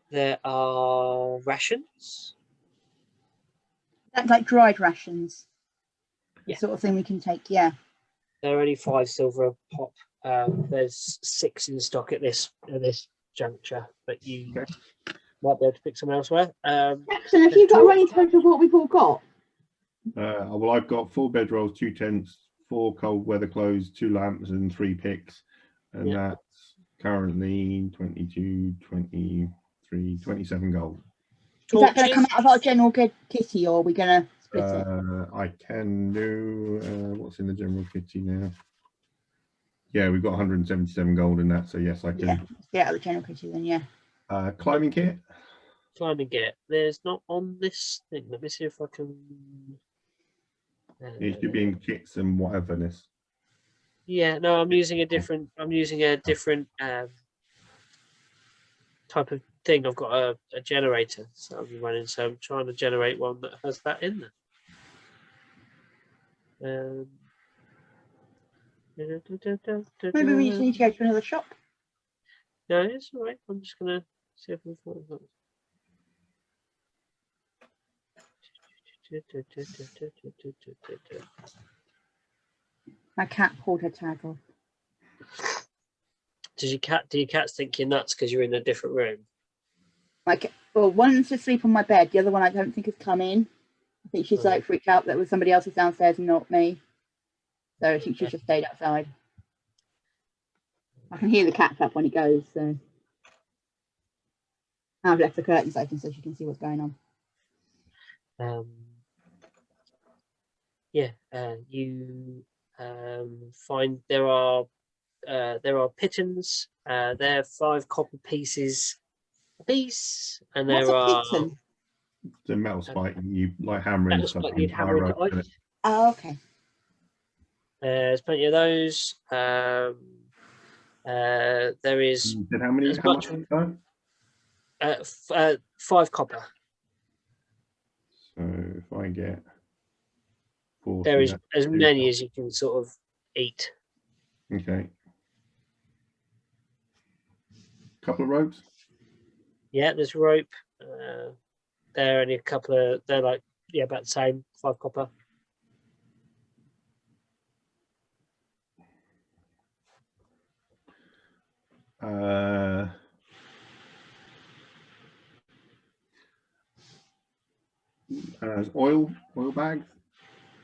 There are rations. That's like dried rations. Yeah. The sort of thing we can take, yeah. They're only 5 silver a pop. There's 6 in stock at this juncture, but you might be able to pick some elsewhere. Jackson, have you got a running total of what we've all got? Well, I've got 4 bedrolls, 2 tents, 4 cold weather clothes, 2 lamps, and 3 picks, and that's currently 22, 23, 27 gold. Is that going to come out of our general kitty, or are we going to split it? I can do what's in the general kitty now. Yeah, we've got 177 gold in that, so yes, I can. Yeah, get out of the general kitty then, yeah. Climbing kit. Climbing kit. There's not on this thing. Let me see if I can. It should be in kits and whateverness. Yeah, no, I'm using a different. Type of thing. I've got a generator, so I'm running. So I'm trying to generate one that has that in there. Maybe we just need to go to another shop. No, it's all right. I'm just gonna see if I can find that. My cat pulled her tag off. Do your cats think you're nuts because you're in a different room? Well, one's asleep on my bed. The other one I don't think has come in. I think she's like freaked out that was somebody else's downstairs and not me. So I think she's just stayed outside. I can hear the cat flap when it goes, so I've left the curtains open so she can see what's going on. You find there are pittons. They're 5 copper pieces a piece, and What's there a are pitton? The metal spike, you like hammering stuff. You'd hammer into ice. Oh, okay. There's plenty of those. There is How much? 5 copper. So if I get 40, There is as many as you can sort of eat. Okay. Couple of ropes. Yeah, there's rope. There are only a couple of. They're like about the same, 5 copper. Oil bags.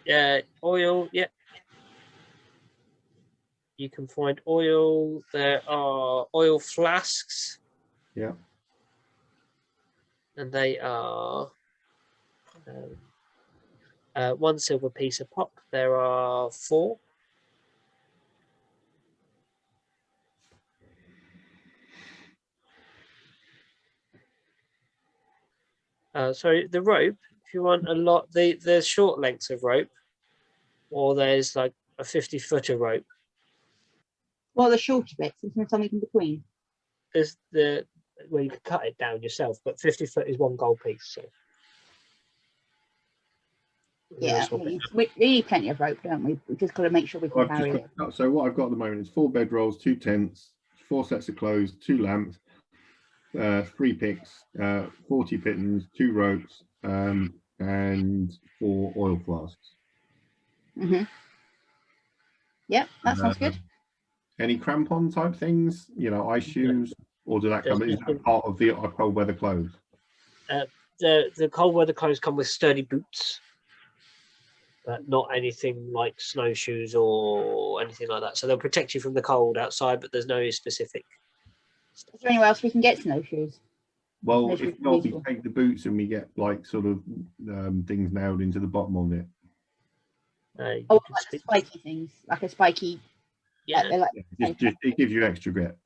Yeah, oil. Yeah, you can find oil. There are oil flasks. Yeah. And they are 1 silver piece a pop. There are 4. Sorry, the rope. If you want a lot, there's short lengths of rope, or there's like a 50-footer rope. Well, the shorter bits, isn't there something in between? There's you can cut it down yourself, but 50 foot is 1 gold piece. So. Yeah, we need plenty of rope, don't we? We've just got to make sure we can carry it. So what I've got at the moment is 4 bedrolls, 2 tents, 4 sets of clothes, 2 lamps, 3 picks, 40 pittons, 2 ropes, and 4 oil flasks. Yep, that sounds good. Any crampon type things, you know, ice shoes, or do that There's come? Is nothing- that part of the cold weather clothes? The cold weather clothes come with sturdy boots, but not anything like snowshoes or anything like that. So they'll protect you from the cold outside, but there's no specific stuff. Is there anywhere else we can get snowshoes? Well, Snowshoes if not, we useful. take the boots and we get like sort of things nailed into the bottom of it. You Oh, can like speak- spiky things, like a spiky. yeah, Like, Yeah, just it gives you extra grip.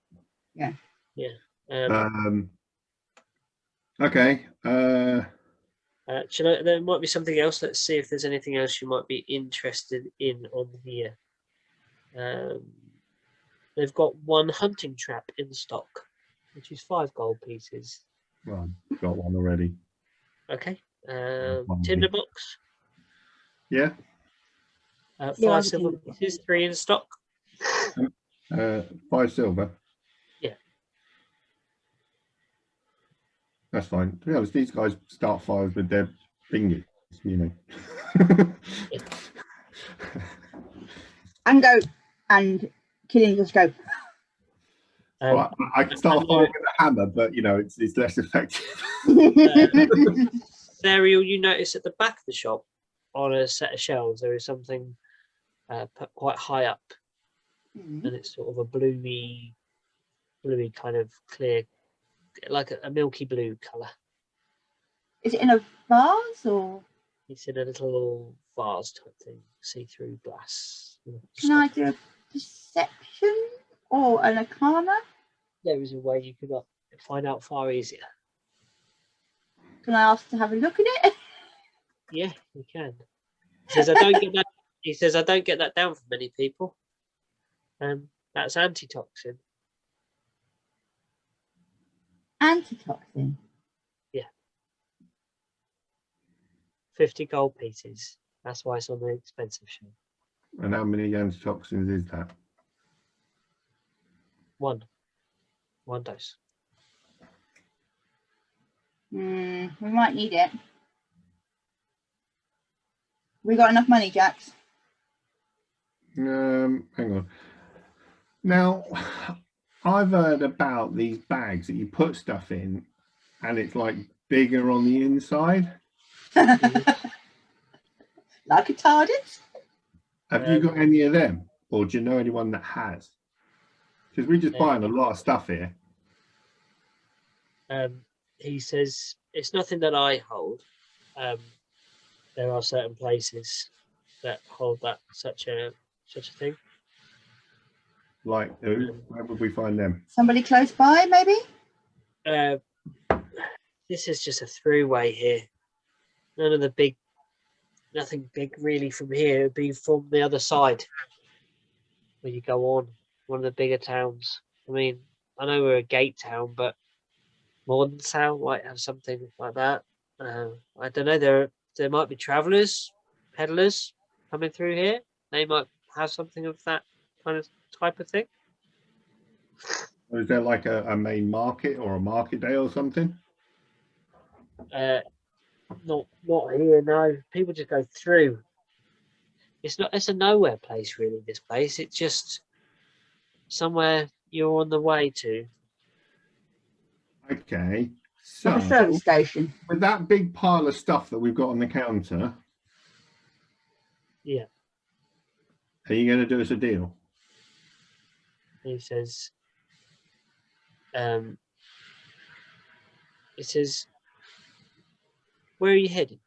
Okay. there might be something else. Let's see if there's anything else you might be interested in on here. They've got one hunting trap in stock, which is 5 gold pieces. Well, I've got one already. Okay. One Tinderbox, Yeah. 5 Yeah, silver pieces, 3 in stock. 5 silver. Yeah. That's fine. To be honest, these guys start fires with their fingers, you know. and go and killing just go. Well, I can start a fire with a hammer, but you know, it's less effective. Ariel, you notice at the back of the shop on a set of shelves there is something put quite high up, and it's sort of a bluey kind of clear, like a milky blue colour. Is it in a vase or? It's in a little vase type thing, see-through glass. Can I do a perception or an arcana? There is a way you could find out far easier. Can I ask to have a look at it? Yeah, you can. He says, I don't get that. He says, I don't get that down for many people. That's antitoxin. Antitoxin. 50 gold pieces. That's why it's on the expensive shelf. And how many antitoxins is that? One dose. We might need it. We got enough money, Jax? Hang on. Now, I've heard about these bags that you put stuff in, and it's like bigger on the inside. Like a TARDIS? Have you got any of them, or do you know anyone that has? Because we're just buying a lot of stuff here. He says it's nothing that I hold. There are certain places that hold such a thing. Like who? Where would we find them? Somebody close by, maybe? This is just a throughway here. Nothing big really from here. It'd be from the other side where you go on, one of the bigger towns. I mean, I know we're a gate town, but Mordentown might have something like that. I don't know. There might be travellers, peddlers coming through here. They might have something of that kind of type of thing. Or is there like a main market or a market day or something? Not here. No, people just go through. It's a nowhere place really. This place. It's just somewhere you're on the way to. Okay. Like a So service station. with that big pile of stuff that we've got on the counter, Yeah. are you going to do us a deal? He says. It says, where are you heading?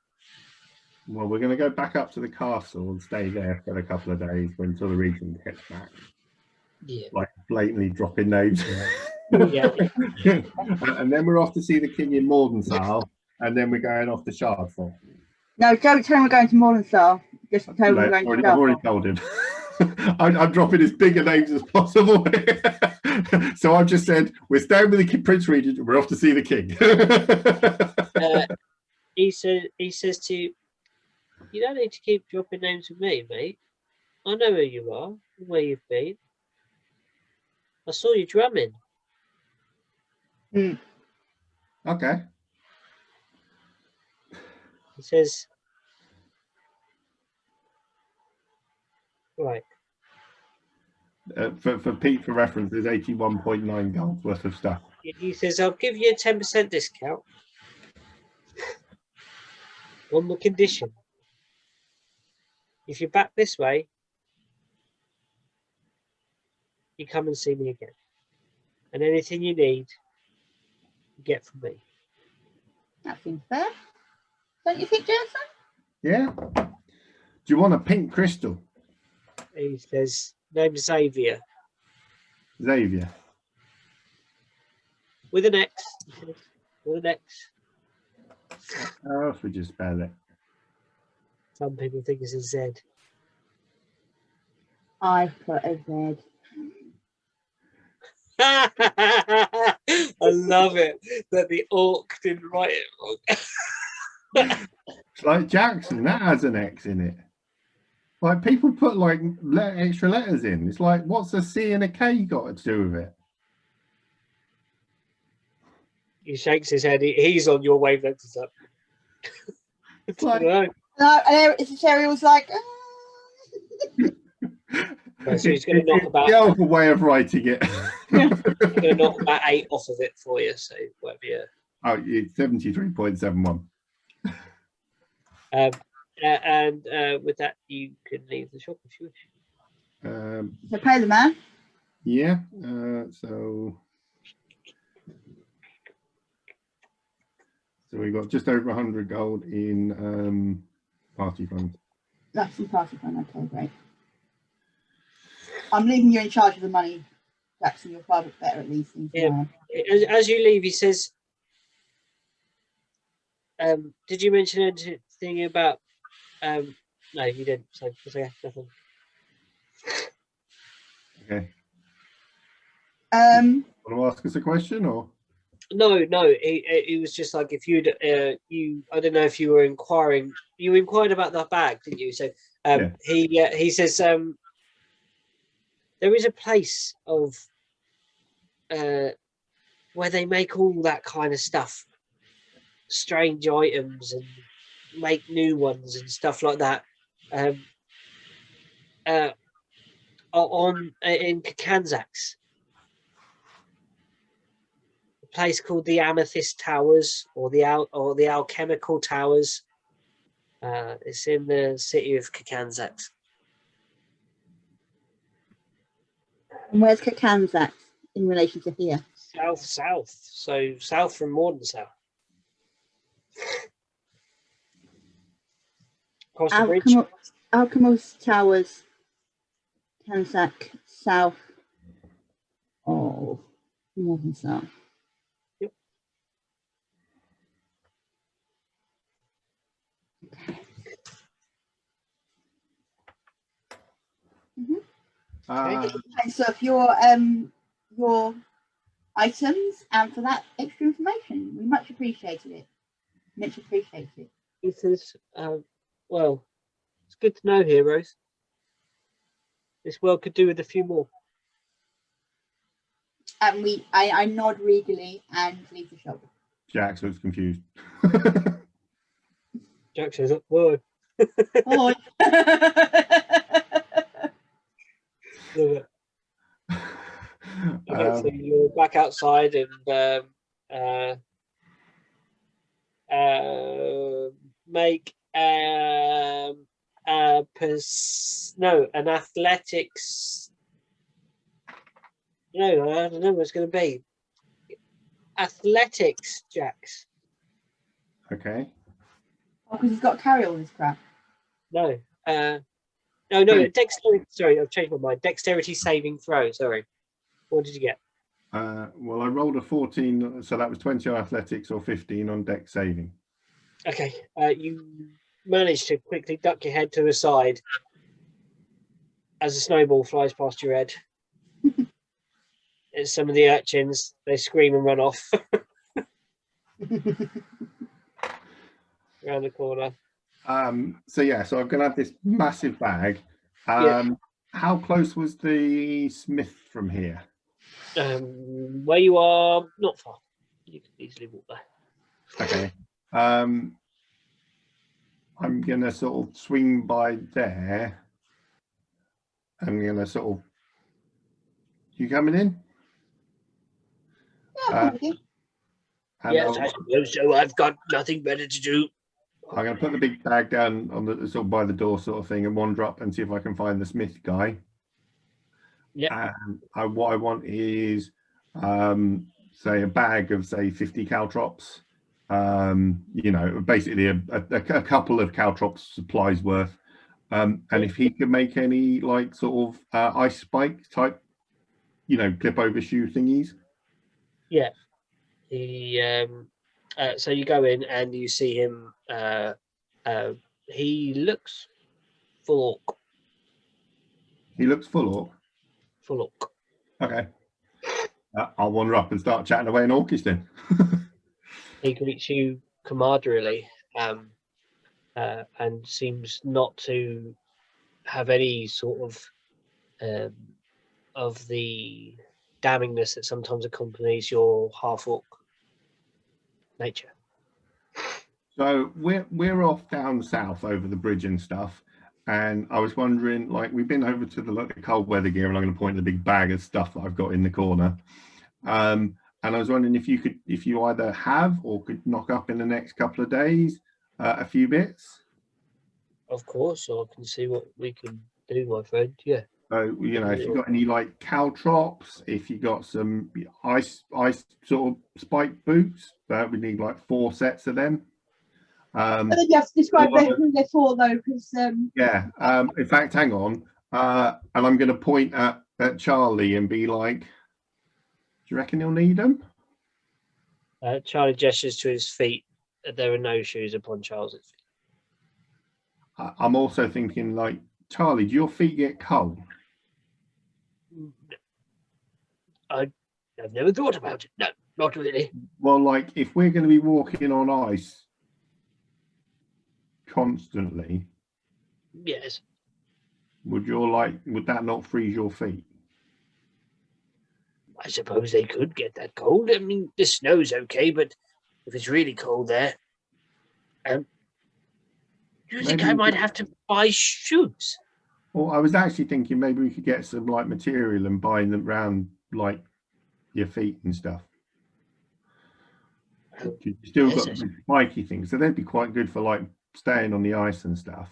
Well, we're going to go back up to the castle and stay there for a couple of days until the regent gets back. Yeah. Like blatantly dropping names. Yeah. And then we're off to see the king in Mordenthal, and then we're going off to Shardfall. No, don't tell him we're going to Morningstar. Just tell him we're going to I've already told him. I'm dropping as big a names as possible. So I've just said, we're staying with the Prince Regent and we're off to see the king. He says to you, you don't need to keep dropping names with me, mate. I know who you are and where you've been. I saw you drumming. Okay. He says, right, for Pete, for reference, there's 81.9 gold worth of stuff. He says, I'll give you a 10% discount on the condition. If you're back this way, you come and see me again. And anything you need, you get from me. That seems fair. Don't you think, Jason? Yeah. Do you want a pink crystal? He says, name's Xavier. Xavier. With an X. With an X. How else would you spell it? Some people think it's a Z. I've put a Z. I love it that the orc didn't write it wrong. It's like Jackson, that has an X in it. Like people put like extra letters in. It's like, what's a C and a K got to do with it? He shakes his head. He's on your wavelength. Is up. It's like, No, and Sherry was like, Right, so he's going to knock about. the other way of writing it. He's going to knock about 8 off of it for you. So it won't be a. Oh, it's 73.71. And with that, you can leave the shop if you wish. so pay the man. Yeah. So we got just over 100 gold in party funds. That's in party fund. Okay, great. I'm leaving you in charge of the money, Jackson. You're far better at these things. Yeah. As you leave, he says, did you mention anything about no, you didn't, so it's okay, nothing. Okay. Um, Want to ask us a question or? No, he was just like, if you'd I don't know if you were inquiring, you inquired about the bag, didn't you? So Yeah. he says there is a place of where they make all that kind of stuff, strange items, and make new ones and stuff like that. In Kakanzax, a place called the Amethyst Towers or the Alchemical Towers. It's in the city of Kakanzax. and where's Kakanzax in relation to here? South. So south from Mordenstown. Across the bridge. Alchemist Towers, Kakanzax, south. Oh, northern south. Yep. Okay. Mm-hmm. Okay, so if your items and for that extra information, we much appreciated it. Much appreciated it. He says, well, it's good to know, heroes. This world could do with a few more. And I nod regally and leave the shop. Jax looks confused. Jack says, whoa. Oh. Okay, so you're back outside and make an athletics. No, I don't know what it's going to be. Athletics, Jax. Okay. Oh, because he's got to carry all this crap. No. No. Dexterity. Sorry, I've changed my mind. Dexterity saving throw. Sorry. What did you get? Well, I rolled a 14, so that was 20 on athletics or 15 on dex saving. Okay. You managed to quickly duck your head to the side as a snowball flies past your head. It's some of the urchins. They scream and run off around the corner. So I'm gonna have this massive bag. How close was the smith from here? Where you are, not far. You can easily walk there. Okay. I'm gonna sort of swing by there. I'm gonna sort of You coming in? Yeah, I'm with you. And Yes, I suppose so. I've got nothing better to do. I'm going to put the big bag down on the sort of by the door sort of thing and wander up and see if I can find the smith guy. Yeah. And what I want is, say, a bag of, say, 50 caltrops. You know, basically a couple of caltrops supplies worth. And if he could make any, like, sort of ice spike type, you know, clip over shoe thingies. Yeah. So you go in and you see him. He looks full orc. He looks full orc. Full orc. Okay. I'll wander up and start chatting away in Orcish then. He greets you camaraderily, and seems not to have any sort of the damningness that sometimes accompanies your half orc nature. So we're off down south over the bridge and stuff, and I was wondering, like, we've been over to the cold weather gear, and I'm going to point the big bag of stuff that I've got in the corner. And I was wondering if you either have or could knock up in the next couple of days a few bits. Of course, I can see what we can do, my friend. Yeah. So, you know, if you've got any like caltrops, if you got some ice sort of spike boots, we need like 4 sets of them. I think you have to describe who they're for, though, because yeah. In fact, hang on, and I'm going to point at Charlie and be like, "Do you reckon he'll need them?" Charlie gestures to his feet. There are no shoes upon Charles's feet. I'm also thinking, like, Charlie, do your feet get cold? I've never thought about it. No, not really. Well, like, if we're going to be walking on ice constantly, Yes. would that not freeze your feet? I suppose they could get that cold. I mean, the snow's okay, but if it's really cold there, do you think I might have to buy shoes? Well, I was actually thinking maybe we could get some like material and bind them around like your feet and stuff. You still got the spiky things, so they'd be quite good for like staying on the ice and stuff.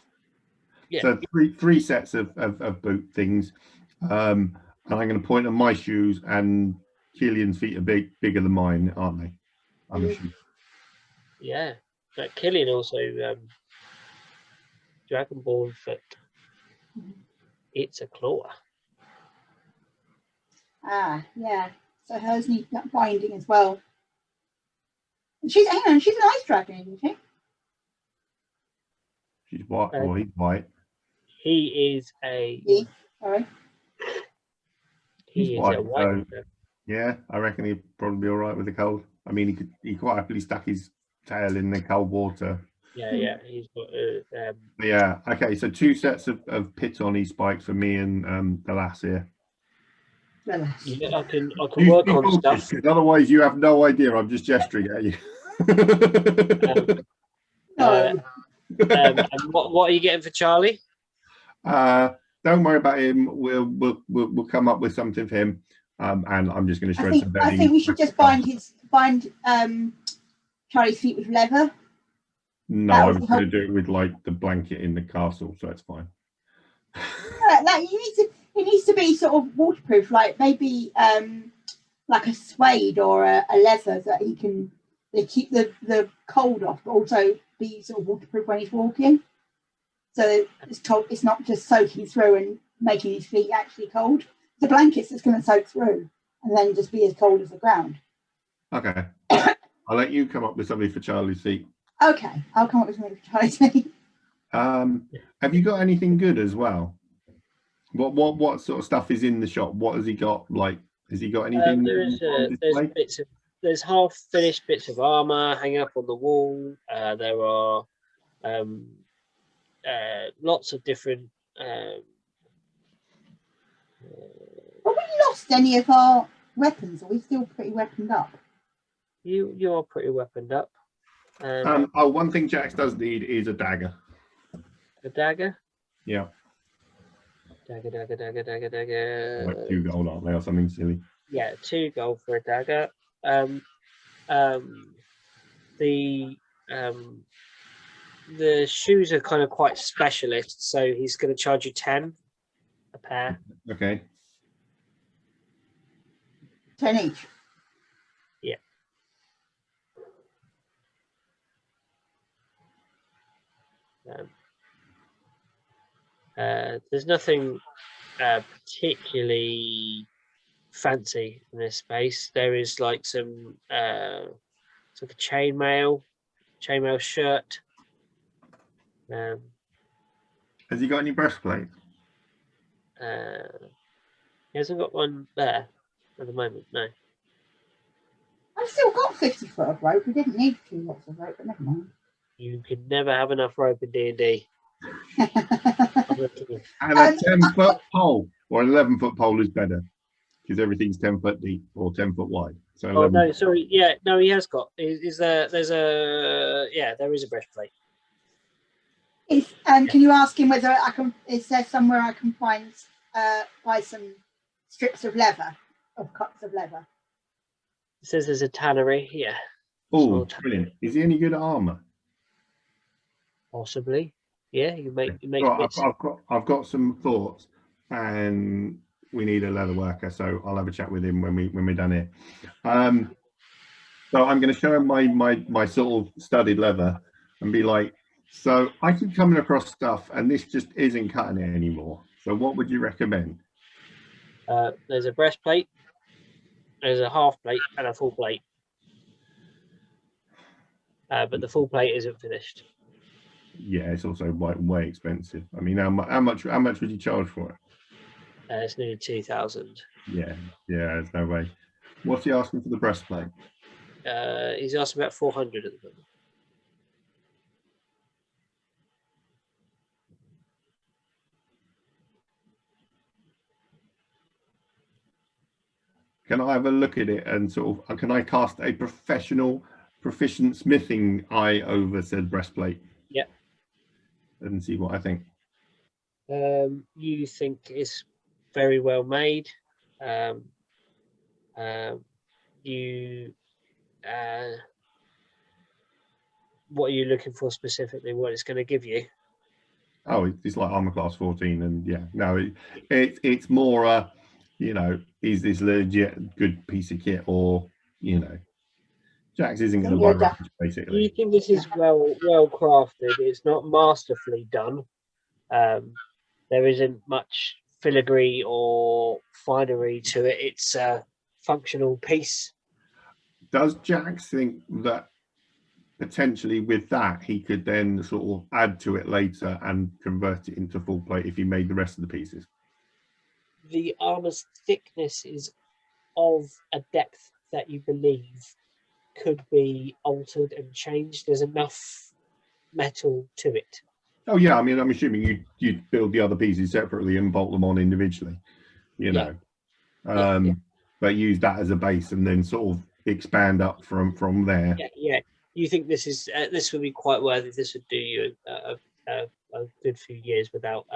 Yeah. So three sets of boot things, and I'm going to point at my shoes, and Killian's feet are bigger than mine, aren't they? I'm assuming. Yeah, but Killian also Dragonborn foot. It's a claw. Ah, yeah. So hers needs that binding as well. She's an ice dragon, isn't she? She's white. Or he's white. He is a. Sorry. He is white, a white. So, yeah, I reckon he'd probably be all right with the cold. I mean, he quite happily stuck his tail in the cold water. Yeah, he's got. Yeah. Okay. So 2 sets of pitoni spikes for me and the lass here. Yeah, I can work on stuff. Otherwise, you have no idea. I'm just gesturing at you. And what are you getting for Charlie? Don't worry about him. We'll come up with something for him. And I'm just going to shred some bedding. I think we should just bind Charlie's feet with leather. No, I was going to do it with like the blanket in the castle, so it's fine. It needs to be sort of waterproof, like maybe like a suede or a leather that he can keep the cold off, but also be sort of waterproof when he's walking. So it's not just soaking through and making his feet actually cold. The blankets that's going to soak through and then just be as cold as the ground. Okay. I'll let you come up with something for Charlie's feet. Okay, I'll come up with something for Charlie's feet. Have you got anything good as well? What sort of stuff is in the shop? What has he got? Like, has he got anything? There's half finished bits of armor hanging up on the wall. There are lots of different. Have we lost any of our weapons? Are we still pretty weaponed up? You are pretty weaponed up. One thing Jax does need is a dagger. A dagger? Yeah. Dagger, dagger, dagger, dagger, Like dagger. 2 gold, aren't they, or something silly? Yeah, 2 gold for a dagger. The shoes are kind of quite specialist, so he's going to charge you 10 a pair. Okay. 10 each. Yeah. There's nothing particularly fancy in this space. There is like some it's like a chainmail shirt. Has he got any breastplate? He hasn't got one there at the moment, no. I've still got 50 foot of rope. We didn't need 2 lots of rope, but never mind. You can never have enough rope in D&D. And a 10-foot pole or an 11-foot pole is better because everything's 10 foot deep or 10 foot wide. So Oh 11 no, sorry, yeah, no, he has got. Is there? There's a there is a breastplate. Can you ask him whether I can? Is there somewhere I can find buy some strips of leather, of cuts of leather? It says there's a tannery. Yeah. Oh, brilliant! Is he any good at armor? Possibly. Yeah, you make Right, bits. I've got some thoughts, and we need a leather worker, so I'll have a chat with him when we're done here. So I'm going to show him my sort of studied leather and be like, so I keep coming across stuff, and this just isn't cutting it anymore. So what would you recommend? There's a breastplate, there's a half plate, and a full plate. But the full plate isn't finished. Yeah, it's also way expensive. I mean, how much would you charge for it? It's nearly 2,000. Yeah, there's no way. What's he asking for the breastplate? He's asking about 400 at the moment. Can I have a look at it and sort of, can I cast a proficient smithing eye over said breastplate? Yeah. And see what I think. You think it's very well made. What are you looking for specifically? What it's going to give you? Oh, it's like armor class 14, and yeah, no, it's more you know, is this legit good piece of kit, or you know, Jax isn't going to buy rubbish, basically. Do you think this is well crafted? It's not masterfully done. There isn't much filigree or finery to it. It's a functional piece. Does Jax think that potentially with that he could then sort of add to it later and convert it into full plate if he made the rest of the pieces? The armor's thickness is of a depth that you believe could be altered and changed. There's enough metal to it. Oh yeah, I mean, I'm assuming you'd build the other pieces separately and bolt them on individually, you know. But use that as a base and then sort of expand up from there. Yeah. You think this is this would be quite worthy? This would do you a good few years without.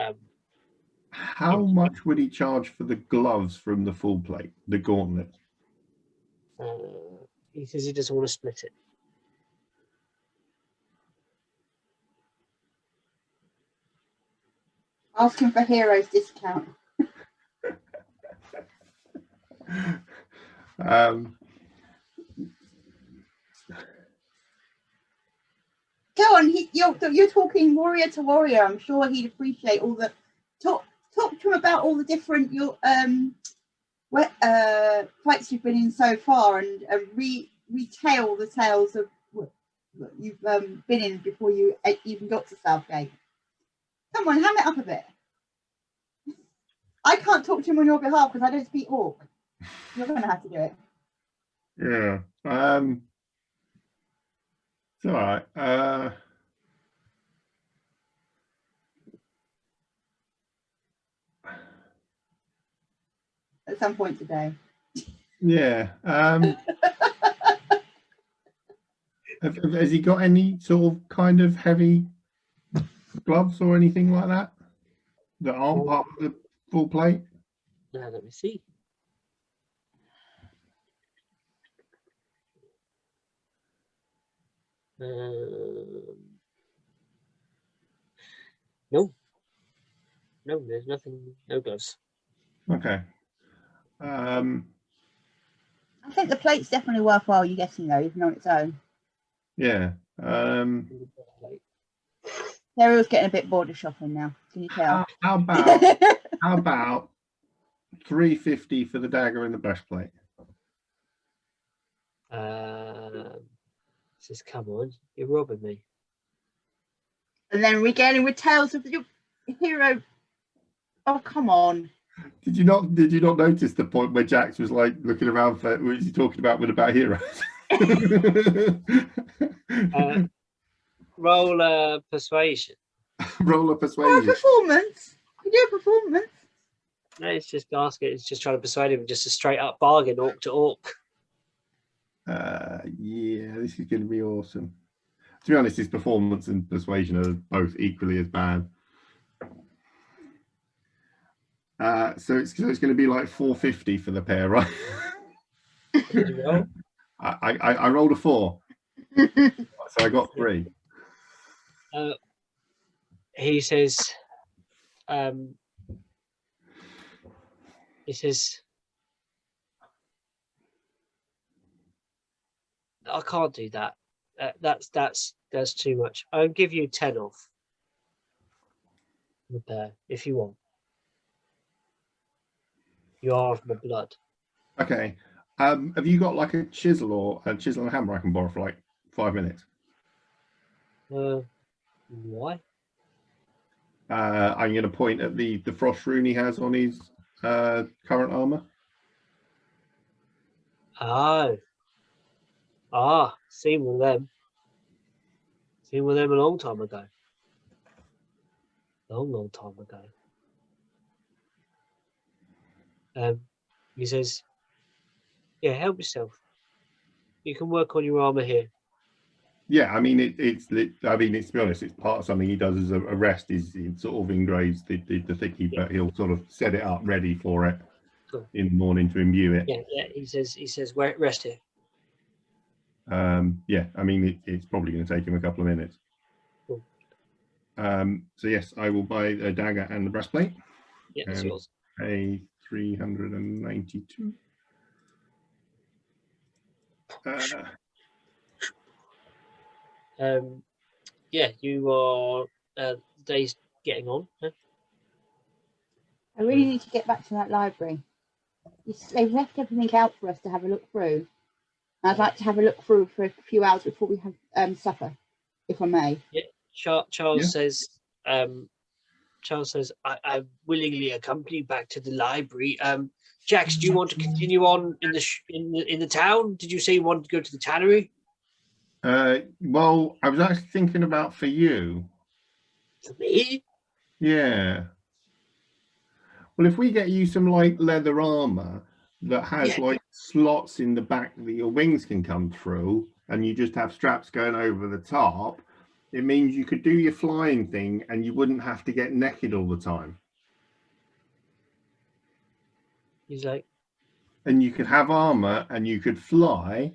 How much would he charge for the gloves from the full plate, the gauntlet? He says he doesn't want to split it. Asking for heroes discount. Go on, you're talking warrior to warrior. I'm sure he'd appreciate all the talk to him about all the different fights you've been in so far, and retell the tales of what you've been in before you even got to Southgate. Come on, ham it up a bit. I can't talk to him on your behalf because I don't speak Orc. You're going to have to do it. Yeah. It's all right. At some point today. Yeah. Has he got any sort of kind of heavy gloves or anything like that that aren't part of the full plate? Now let me see. No, there's nothing. No gloves. Okay. I think the plate's definitely worthwhile you getting though, even on its own. Yeah. Ariel's getting a bit bored of shopping now. Can you tell? How about 350 for the dagger and the breastplate? Says, come on, you're robbing me. And then regaling with tales of the hero. Oh, come on. Did you not notice the point where Jax was like looking around for what was he talking about heroes? Roll persuasion. Roll a Oh, persuasion. performance. You do a performance. No, it's just Gasket. It's just trying to persuade him just a straight up bargain, orc to orc. Yeah, this is going to be awesome. To be honest, his performance and persuasion are both equally as bad. So it's going to be like 450 for the pair, right? What did you roll? I rolled a 4, so I got 3. He says, I can't do that. That's too much. I'll give you 10 off repair if you want. You are of my blood. Okay. Have you got like a chisel or a hammer I can borrow for like 5 minutes? Why? I'm going to point at the frost rune he has on his current armor. Seen one of them. Seen one of them a long time ago. Long time ago. He says, yeah, help yourself. You can work on your armor here. Yeah, I mean, to be honest, it's part of something he does as a rest. Is he sort of engraves the thicky, but he'll sort of set it up ready for it in the morning to imbue it. Yeah. He says, rest here. Yeah, I mean, it's probably going to take him a couple of minutes. Cool. So yes, I will buy a dagger and the breastplate. Yeah, that's yours. A 392. Yeah, you are. Day's getting on. Huh? I really need to get back to that library. They've left everything out for us to have a look through. I'd like to have a look through for a few hours before we have supper, if I may. Yeah, Charles says. Charles says, I willingly accompany you back to the library. Jax, do you want to continue on in the town? Did you say you wanted to go to the tannery? Well, I was actually thinking about for you. For me? Yeah. Well, if we get you some like leather armor that has like slots in the back that your wings can come through, and you just have straps going over the top, it means you could do your flying thing and you wouldn't have to get naked all the time. He's like, and you could have armor and you could fly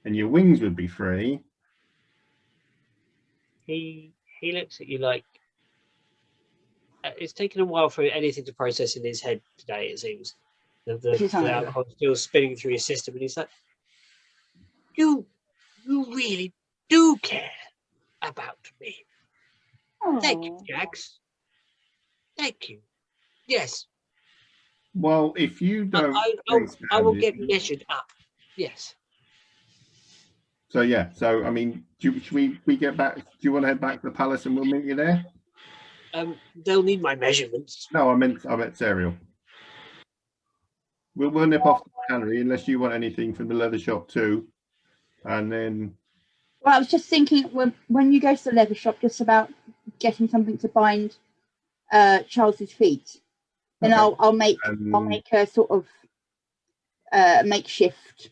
and your wings would be free. He looks at you like it's taken a while for anything to process in his head today, it seems. The alcohol still spinning through his system, and he's like, you really do care about me. Oh. Thank you, Jax. Thank you. Yes. Well, if you don't, I will get measured up. Yes. So yeah. So I mean, should we get back? Do you want to head back to the palace and we'll meet you there? They'll need my measurements. No, I meant Serial. We'll nip off to the cannery unless you want anything from the leather shop too, and then. Well, I was just thinking when you go to the leather shop, just about getting something to bind Charles's feet. Then okay. I'll make a sort of makeshift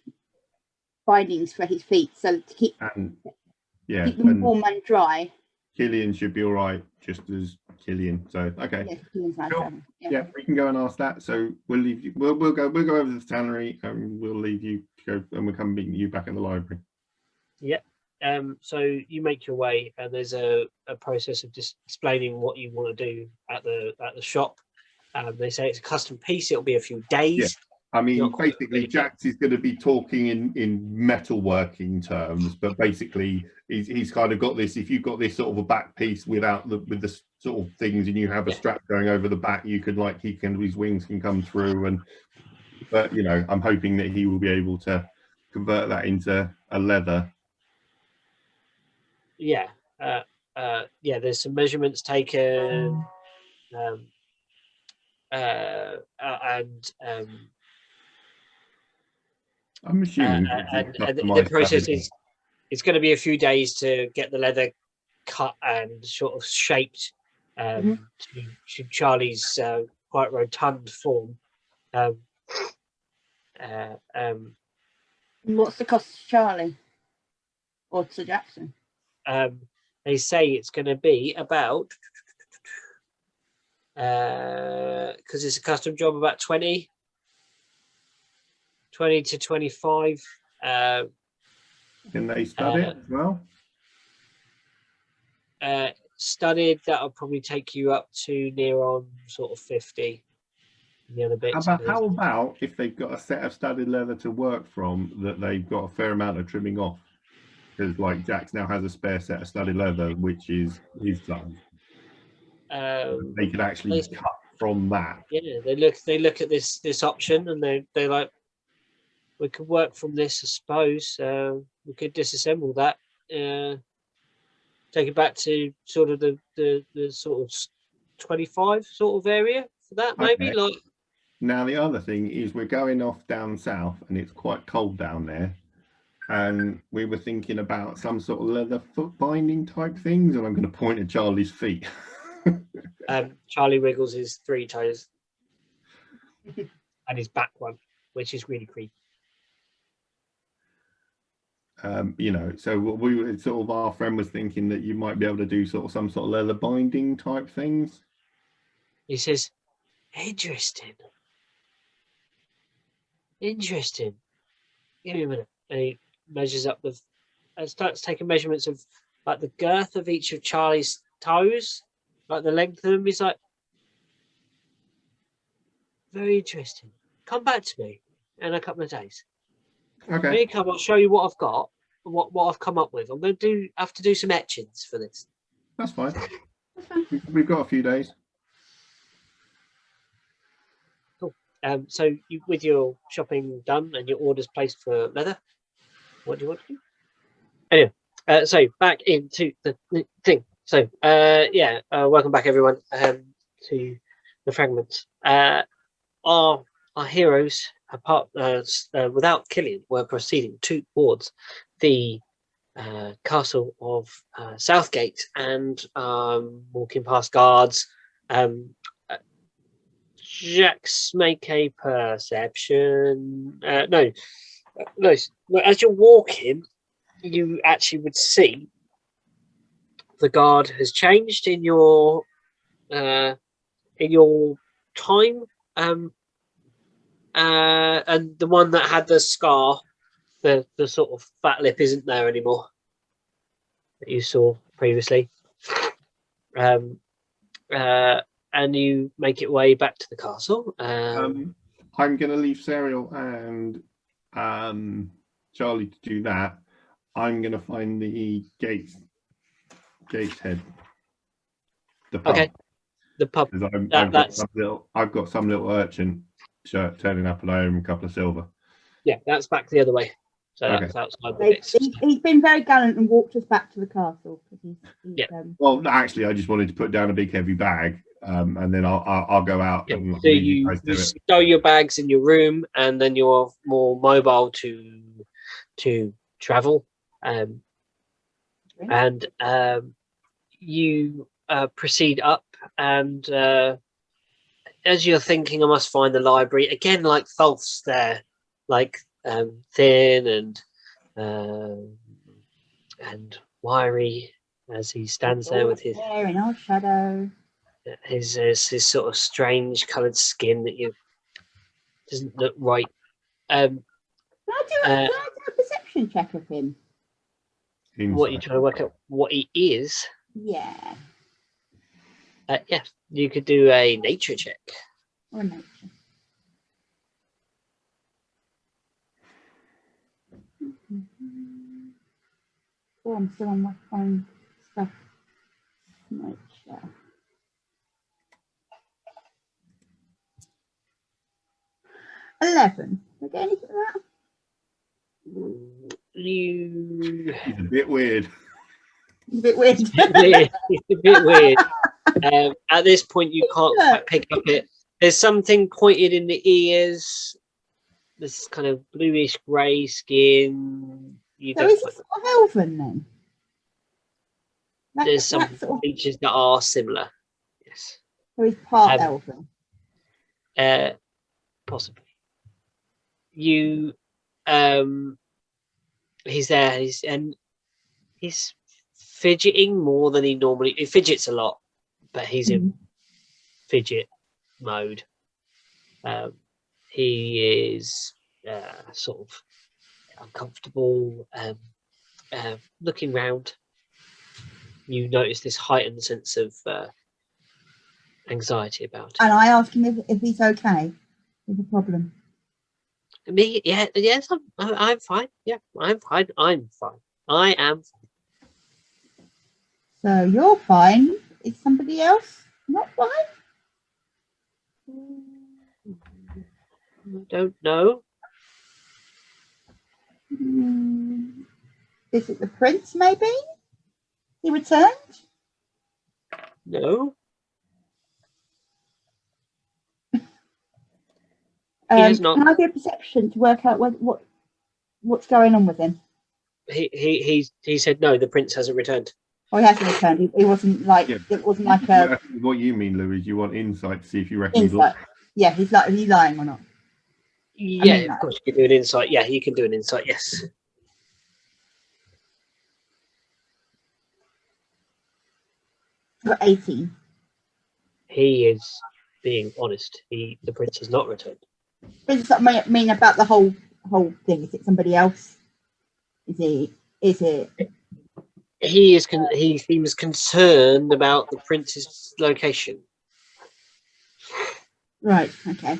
bindings for his feet, so to keep them warm and dry. Killian should be all right, just as Killian. So okay. Yes, Killian's nice, Cool. yeah. Yeah, we can go and ask that. So we'll leave you. We'll go over to the tannery and we'll leave you to go, and we'll come meet you back in the library. Yeah. So you make your way, and there's a process of just explaining what you want to do at the shop. They say it's a custom piece. It'll be a few days. Yeah. I mean, Not quite basically, ready. Jax is going to be talking in metalworking terms, but basically, he's kind of got this. If you've got this sort of a back piece with the sort of things, and you have a strap going over the back, you could his wings can come through, but you know, I'm hoping that he will be able to convert that into a leather. Yeah. Yeah. There's some measurements taken, and I'm assuming and the process is it's going to be a few days to get the leather cut and sort of shaped to Charlie's quite rotund form. What's the cost to Charlie or to Jackson? They say it's going to be about, because it's a custom job, about 20 to 25. Can they study it as well? Studied, that'll probably take you up to near on sort of 50. The other bits. How about if they've got a set of studded leather to work from that they've got a fair amount of trimming off? Because like Jax now has a spare set of studded leather, which is his size. They could actually cut from that. Yeah, they look at this option, and they're like, we could work from this, I suppose. We could disassemble that, take it back to sort of the sort of 25 sort of area for that, maybe. Okay. Like, now the other thing is we're going off down south, and it's quite cold down there. And we were thinking about some sort of leather foot binding type things, and I'm going to point at Charlie's feet. Charlie wiggles his 3 toes and his back one, which is really creepy. You know, so we were sort of, our friend was thinking that you might be able to do sort of some sort of leather binding type things. He says, interesting. Give me a minute. And he measures up and starts taking measurements of like the girth of each of Charlie's toes, like the length of them. He's like, very interesting. Come back to me in a couple of days. Okay. Here you come. I'll show you what I've got, what I've come up with. I'm going to have to do some etchings for this. That's fine. We've got a few days. Cool. So with your shopping done and your orders placed for leather, what do you want to do? Anyway, so back into the thing. So welcome back everyone to the Fragments. Our heroes, apart without Killian, were proceeding towards the castle of Southgate and walking past guards. Jax, make a perception. No. As you're walking, you actually would see the guard has changed in your time. And the one that had the scar, the sort of fat lip, isn't there anymore that you saw previously. And you make it way back to the castle. I'm going to leave Serial and Charlie to do that. I'm going to find the gates head. The pub. Okay. The pub. I've got some little urchin shirt turning up, and I owe him a couple of silver. Yeah, that's back the other way. So Okay. that's outside the bits. He's been very gallant and walked us back to the castle. Yeah. Well, no, actually, I just wanted to put down a big heavy bag, and then I'll go out. Yeah. And So you stow your bags in your room, and then you're more mobile to travel. And you proceed up, and as you're thinking, I must find the library again. Like Thulf's there, like thin and wiry, as he stands there with his there in our shadow. his sort of strange coloured skin that you doesn't look right. Can I do a perception check of him? What you Insight. trying to work out what he is? Yeah. Yeah, you could do a nature check. Or a nature. Oh, I'm still on my phone stuff. Nature. $11. Did I get anything for that? He's a bit weird. It's a bit weird. It's a bit weird. At this point, you can't quite pick up it. There's something pointed in the ears. This kind of bluish grey skin. You So don't is quite- he sort of elven then? There's some That sort of, features that are similar. Yes. so he's part Um, elven. Possibly. You he's there, he's fidgeting more than he fidgets a lot, but he's in fidget mode. He is sort of uncomfortable, looking round. You notice this heightened sense of anxiety about it. And I ask him if he's okay with the problem. Me, yeah, yes, I'm fine. Yeah, I'm fine. I'm fine. I am fine. So you're fine. Is somebody else not fine? I don't know. Is it the prince, maybe? He returned? No. He has not. Can I do a perception to work out what's going on with him? He said no. The prince hasn't returned. Oh, he hasn't returned. He wasn't like it wasn't like a What you mean, Lou, is you want insight to see if you reckon he's insight. Yeah, he's like, is he lying or not? Yeah, mean, of course you can do an insight. Yeah, you can do an insight. Yes. For 18. He is being honest. The prince has not returned. Does that mean about the whole thing? Is it somebody else? Is it? He seems concerned about the prince's location. Right. Okay.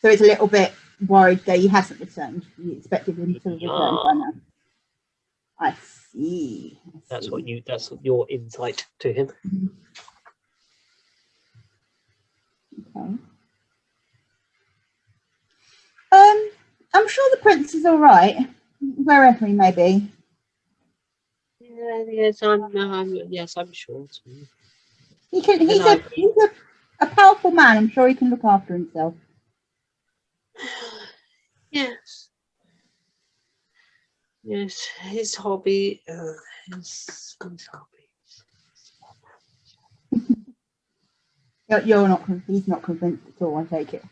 So it's a little bit worried that he hasn't returned. You expected him to return by now. I see. That's your insight to him. Okay. I'm sure the prince is all right, wherever he may be. Yes, I'm sure. He's a powerful man. I'm sure he can look after himself. Yes. Yes, his hobby. His hobby. You're not. He's not convinced at all. I take it.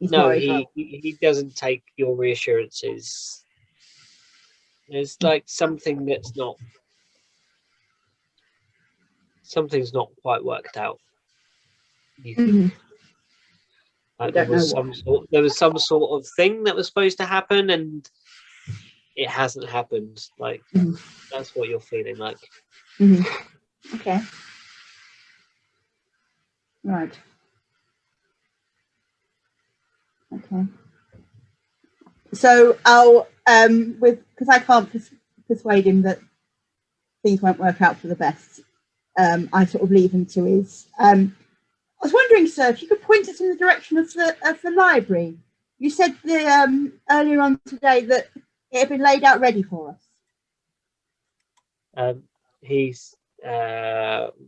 No, he doesn't take your reassurances. There's like something's not quite worked out. Like there was some sort of thing that was supposed to happen, and it hasn't happened. Like that's what you're feeling like. Okay. Right. Okay. So I'll because I can't persuade him that things won't work out for the best. I sort of leave him to his. I was wondering, sir, if you could point us in the direction of the library. You said earlier on today that it had been laid out ready for us. He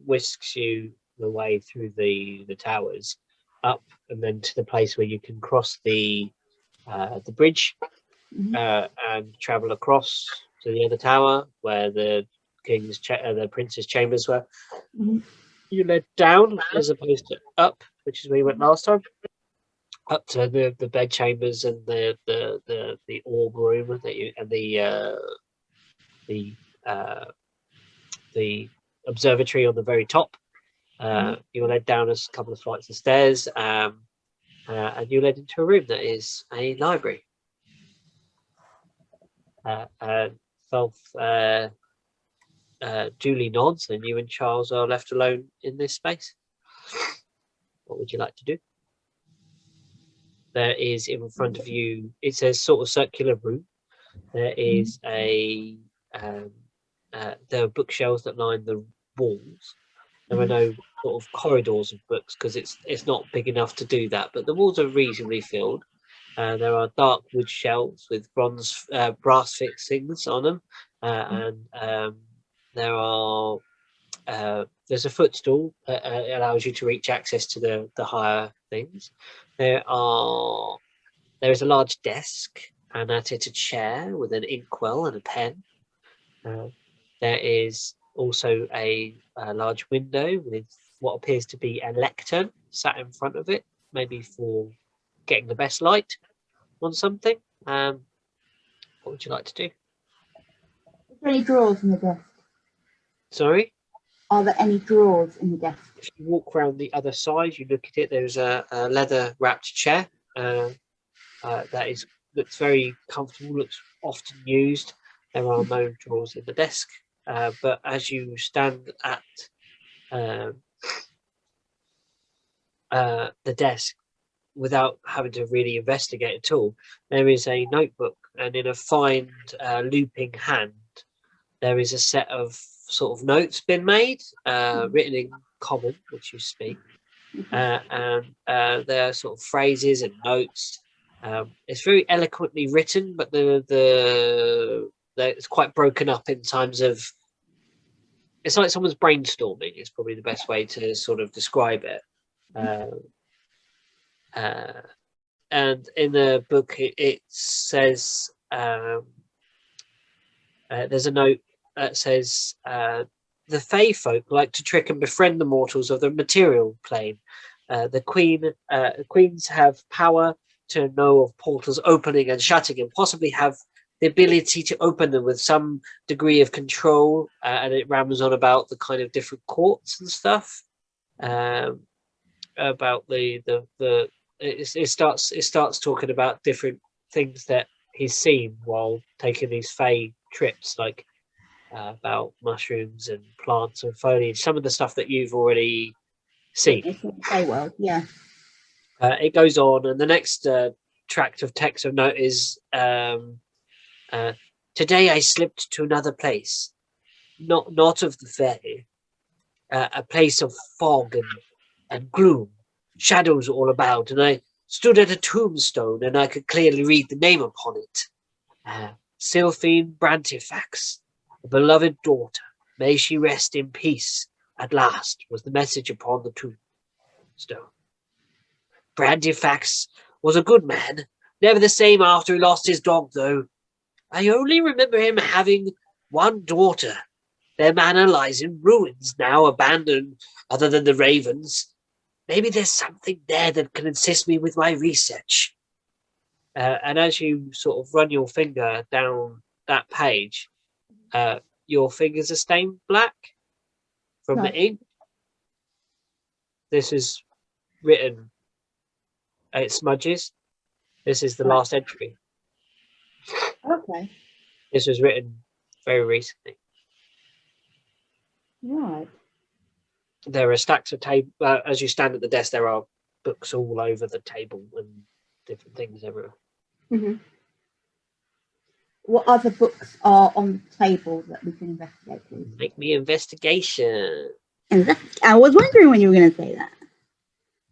whisks you the way through the towers, up and then to the place where you can cross the bridge and travel across to the other tower where the the prince's chambers were. You led down as opposed to up, which is where you went last time. Up to the bed chambers and the orb room and the the observatory on the very top. You're led down a couple of flights of stairs, and you're led into a room that is a library. Self Julie nods, and you and Charles are left alone in this space. What would you like to do? There is in front of you, it's a sort of circular room. There is there are bookshelves that line the walls. There are no sort of corridors of books because it's not big enough to do that, but the walls are reasonably filled. There are dark wood shelves with brass fixings on them, and there are there's a footstool that allows you to reach access to the higher things. There is a large desk, and at it a chair with an inkwell and a pen. There is also a large window with what appears to be a lectern sat in front of it, maybe for getting the best light on something. What would you like to do? Is there any drawers in the desk? Sorry? Are there any drawers in the desk? If you walk around the other side, you look at it, there's a leather wrapped chair that looks very comfortable, looks often used. There are no drawers in the desk, but as you stand at the desk without having to really investigate at all, there is a notebook, and in a fine looping hand there is a set of sort of notes been made, written in common, which you speak, and there are sort of phrases and notes. It's very eloquently written, but it's quite broken up in terms of, it's like someone's brainstorming is probably the best way to sort of describe it. And in the book it says, there's a note that says, the Fae folk like to trick and befriend the mortals of the material plane. The queens have power to know of portals opening and shutting, and possibly have the ability to open them with some degree of control. And it rambles on about the kind of different courts and stuff. About it starts talking about different things that he's seen while taking these Fae trips, like about mushrooms and plants and foliage, some of the stuff that you've already seen. Well, yeah. It goes on, and the next tract of text of note is, today I slipped to another place, not of the Fae, a place of fog and gloom, shadows all about, and I stood at a tombstone, and I could clearly read the name upon it. Sylphine Brantifax, a beloved daughter, may she rest in peace at last, was the message upon the tombstone. Brantifax was a good man, never the same after he lost his dog, though. I only remember him having one daughter. Their manor lies in ruins now, abandoned, other than the ravens. Maybe there's something there that can assist me with my research. And as you sort of run your finger down that page, your fingers are stained black from the ink. This is written, it smudges. This is the last entry. Okay. This was written very recently. Right. There are stacks of table. As you stand at the desk, there are books all over the table and different things everywhere. Mm-hmm. What other books are on the table that we can investigate, please? Make me investigation. I was wondering when you were going to say that.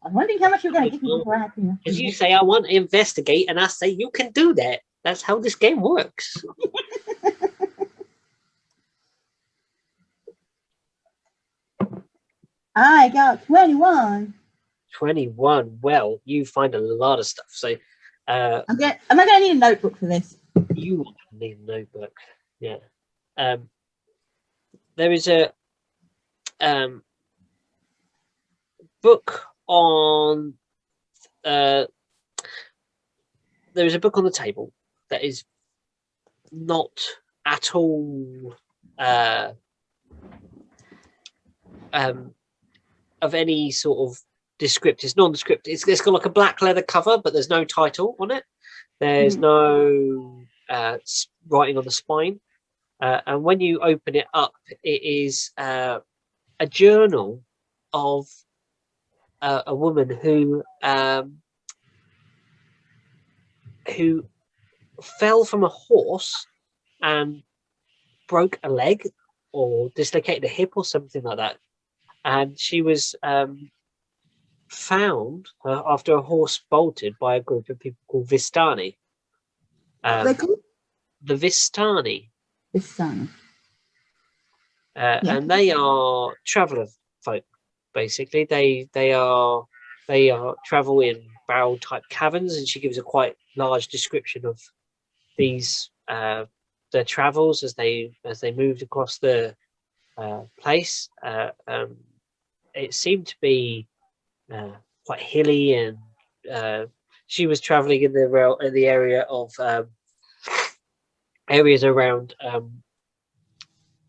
I was wondering how much you were going to give me before I had to. Because you say I want to investigate, and I say you can do that. That's how this game works. I got 21. 21. Well, you find a lot of stuff. So, am I going to need a notebook for this? You need a notebook. Yeah. There is a book on. There is a book on the table that is not at all of any sort of descript. It's nondescript. It's got like a black leather cover, but there's no title on it. There's no writing on the spine. And when you open it up, it is a journal of a woman who fell from a horse and broke a leg or dislocated a hip or something like that. And she was found after a horse bolted by a group of people called Vistani. They're called The Vistani. Vistani. And they are traveller folk. Basically, they are travel in barrel type caverns, and she gives a quite large description of these their travels as they moved across the place. It seemed to be quite hilly, and she was traveling in the area of areas around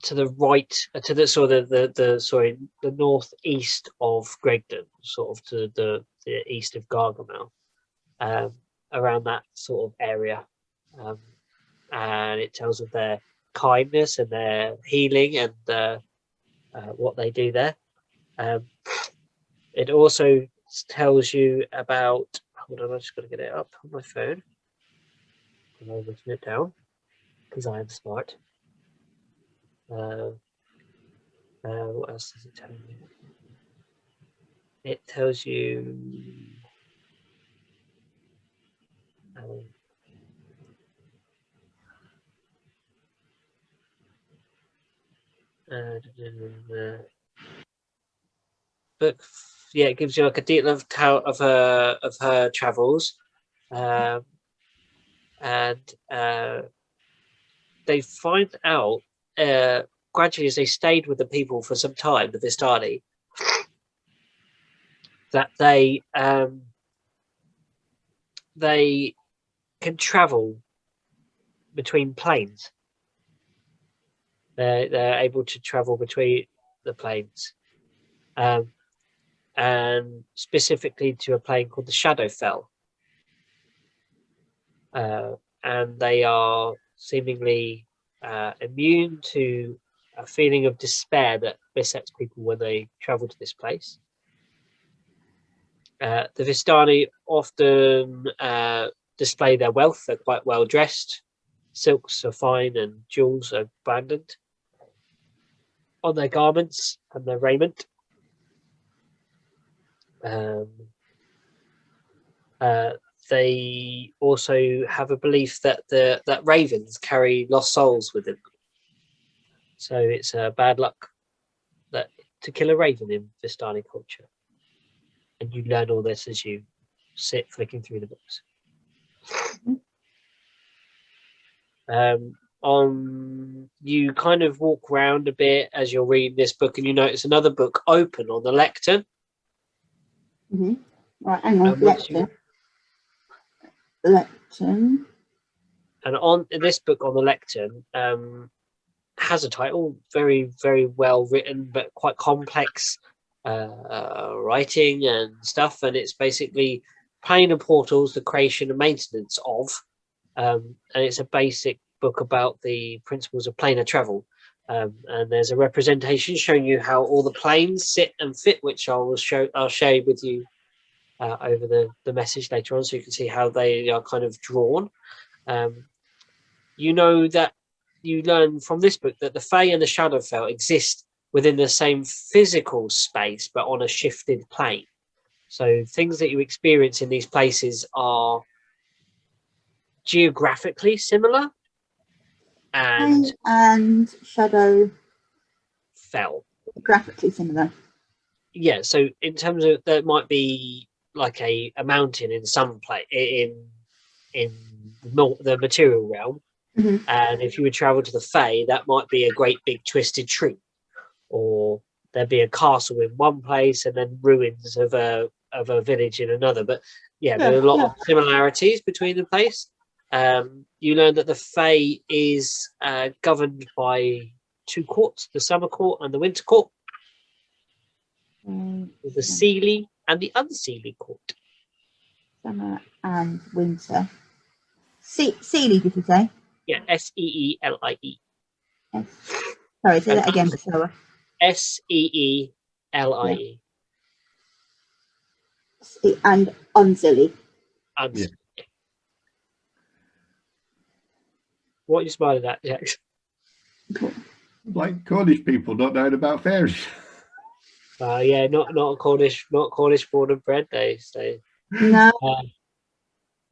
to the right, to the sort of the northeast of Gregdon, sort of to the east of Gargamel, around that sort of area, and it tells of their kindness and their healing and what they do there. It also tells you about. Hold on, I'm just going to get it up on my phone. I'm written it down because I am smart. What else does it tell you? It tells you book. Yeah, it gives you like a detail of her travels, and they find out gradually as they stayed with the people for some time, the Vistani, that they can travel between planes. They're able to travel between the planes, and specifically to a plane called the Shadowfell, and they are seemingly immune to a feeling of despair that besets people when they travel to this place. The Vistani often display their wealth. They're quite well dressed. Silks are fine and jewels are abundant on their garments and their raiment. They also have a belief that that ravens carry lost souls within them. So it's bad luck to kill a raven in Vistani culture. And you learn all this as you sit flicking through the books. You kind of walk around a bit as you're reading this book, and you notice another book open on the lectern. Right, hang on, lectern. And on this book on the lectern has a title, very, very well written, but quite complex writing and stuff. And it's basically Plane and Portals, the creation and maintenance of. And it's a basic book about the principles of planar travel. And there's a representation showing you how all the planes sit and fit, which I'll share with you over the message later on, so you can see how they are kind of drawn. You know that you learn from this book that the Fae and the Shadowfell exist within the same physical space, but on a shifted plane. So things that you experience in these places are geographically similar, and Shadow fell graphically similar. Yeah, so in terms of, there might be like a mountain in some place in the material realm, and if you would travel to the Fae, that might be a great big twisted tree, or there'd be a castle in one place and then ruins of a village in another. But there are a lot of similarities between the place. You learn that the Fae is governed by two courts, the Summer Court and the Winter Court. the Seelie and the Unseelie Court. Summer and winter. Seelie, did you say? Yeah, Seelie. Yes. Sorry, say And that again, but slower. Seelie. And Unseelie. Unseelie. Yeah. What are you smiling at, Jax? Like Cornish people not knowing about fairies. Yeah, not Cornish born and bred. They say. No.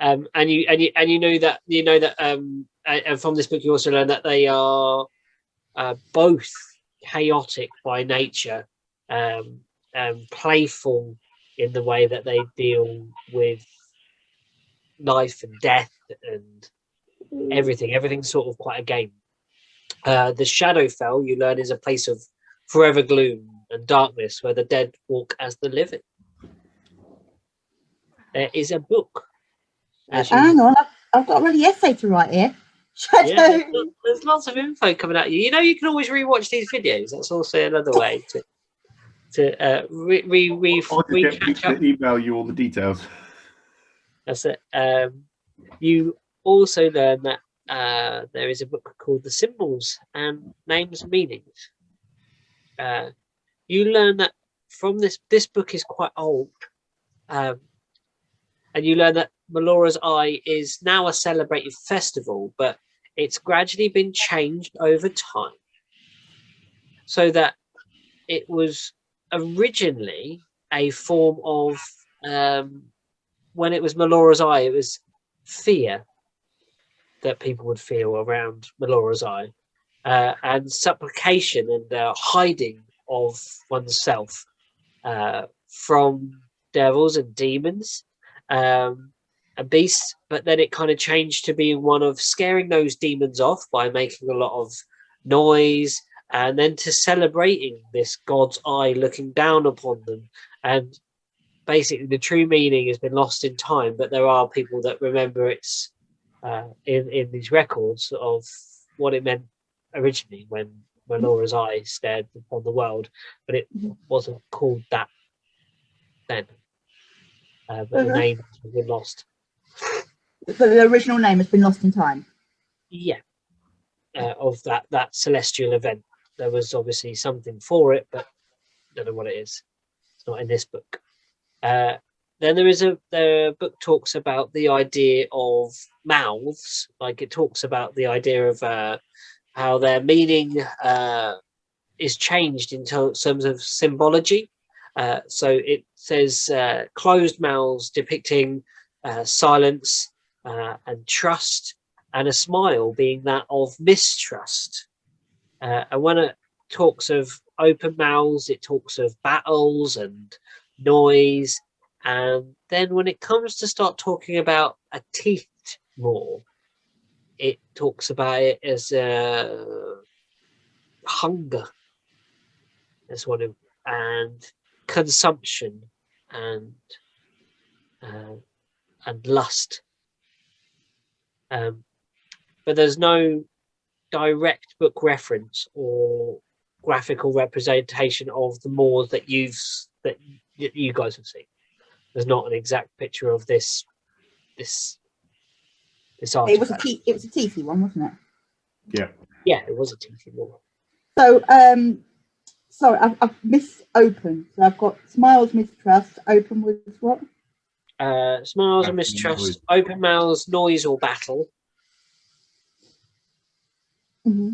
And you know that and from this book you also learn that they are both chaotic by nature, playful in the way that they deal with life and death and everything's sort of quite a game. The Shadowfell, you learn, is a place of forever gloom and darkness where the dead walk as the living. There is a book. Hang on, I've got a really essay to write here. Shadow. Yeah, there's lots of info coming at you. You know, you can always rewatch these videos. That's also another way to catch up. Email you all the details. That's it. You also learn that there is a book called The Symbols and Names and Meanings. You learn that from this book is quite old, and you learn that Melora's Eye is now a celebrated festival, but it's gradually been changed over time, so that it was originally a form of when it was Melora's Eye, it was fear that people would feel around Melora's Eye, and supplication and hiding of oneself from devils and demons and beasts. But then it kind of changed to being one of scaring those demons off by making a lot of noise, and then to celebrating this god's eye looking down upon them. And basically the true meaning has been lost in time, but there are people that remember it's in these records of what it meant originally when Melora's Eye stared upon the world, but it wasn't called that then. But the name has been lost. But the original name has been lost in time. Yeah, of that celestial event. There was obviously something for it, but I don't know what it is. It's not in this book. Then the book talks about the idea of mouths. Like, it talks about the idea of how their meaning is changed in terms of symbology. So it says closed mouths depicting silence and trust, and a smile being that of mistrust. And when it talks of open mouths, it talks of battles and noise. And then when it comes to start talking about a teeth more, it talks about it as hunger, as one of, and consumption and lust. But there's no direct book reference or graphical representation of the moors that you guys have seen. There's not an exact picture of this artifact. It was a teethy one, wasn't it? Yeah, it was a teethy moor. So sorry, I've missed open. So I've got smiles, mistrust. Open was what? Smiles and mistrust. Noise. Open mouths, noise or battle. Mm-hmm.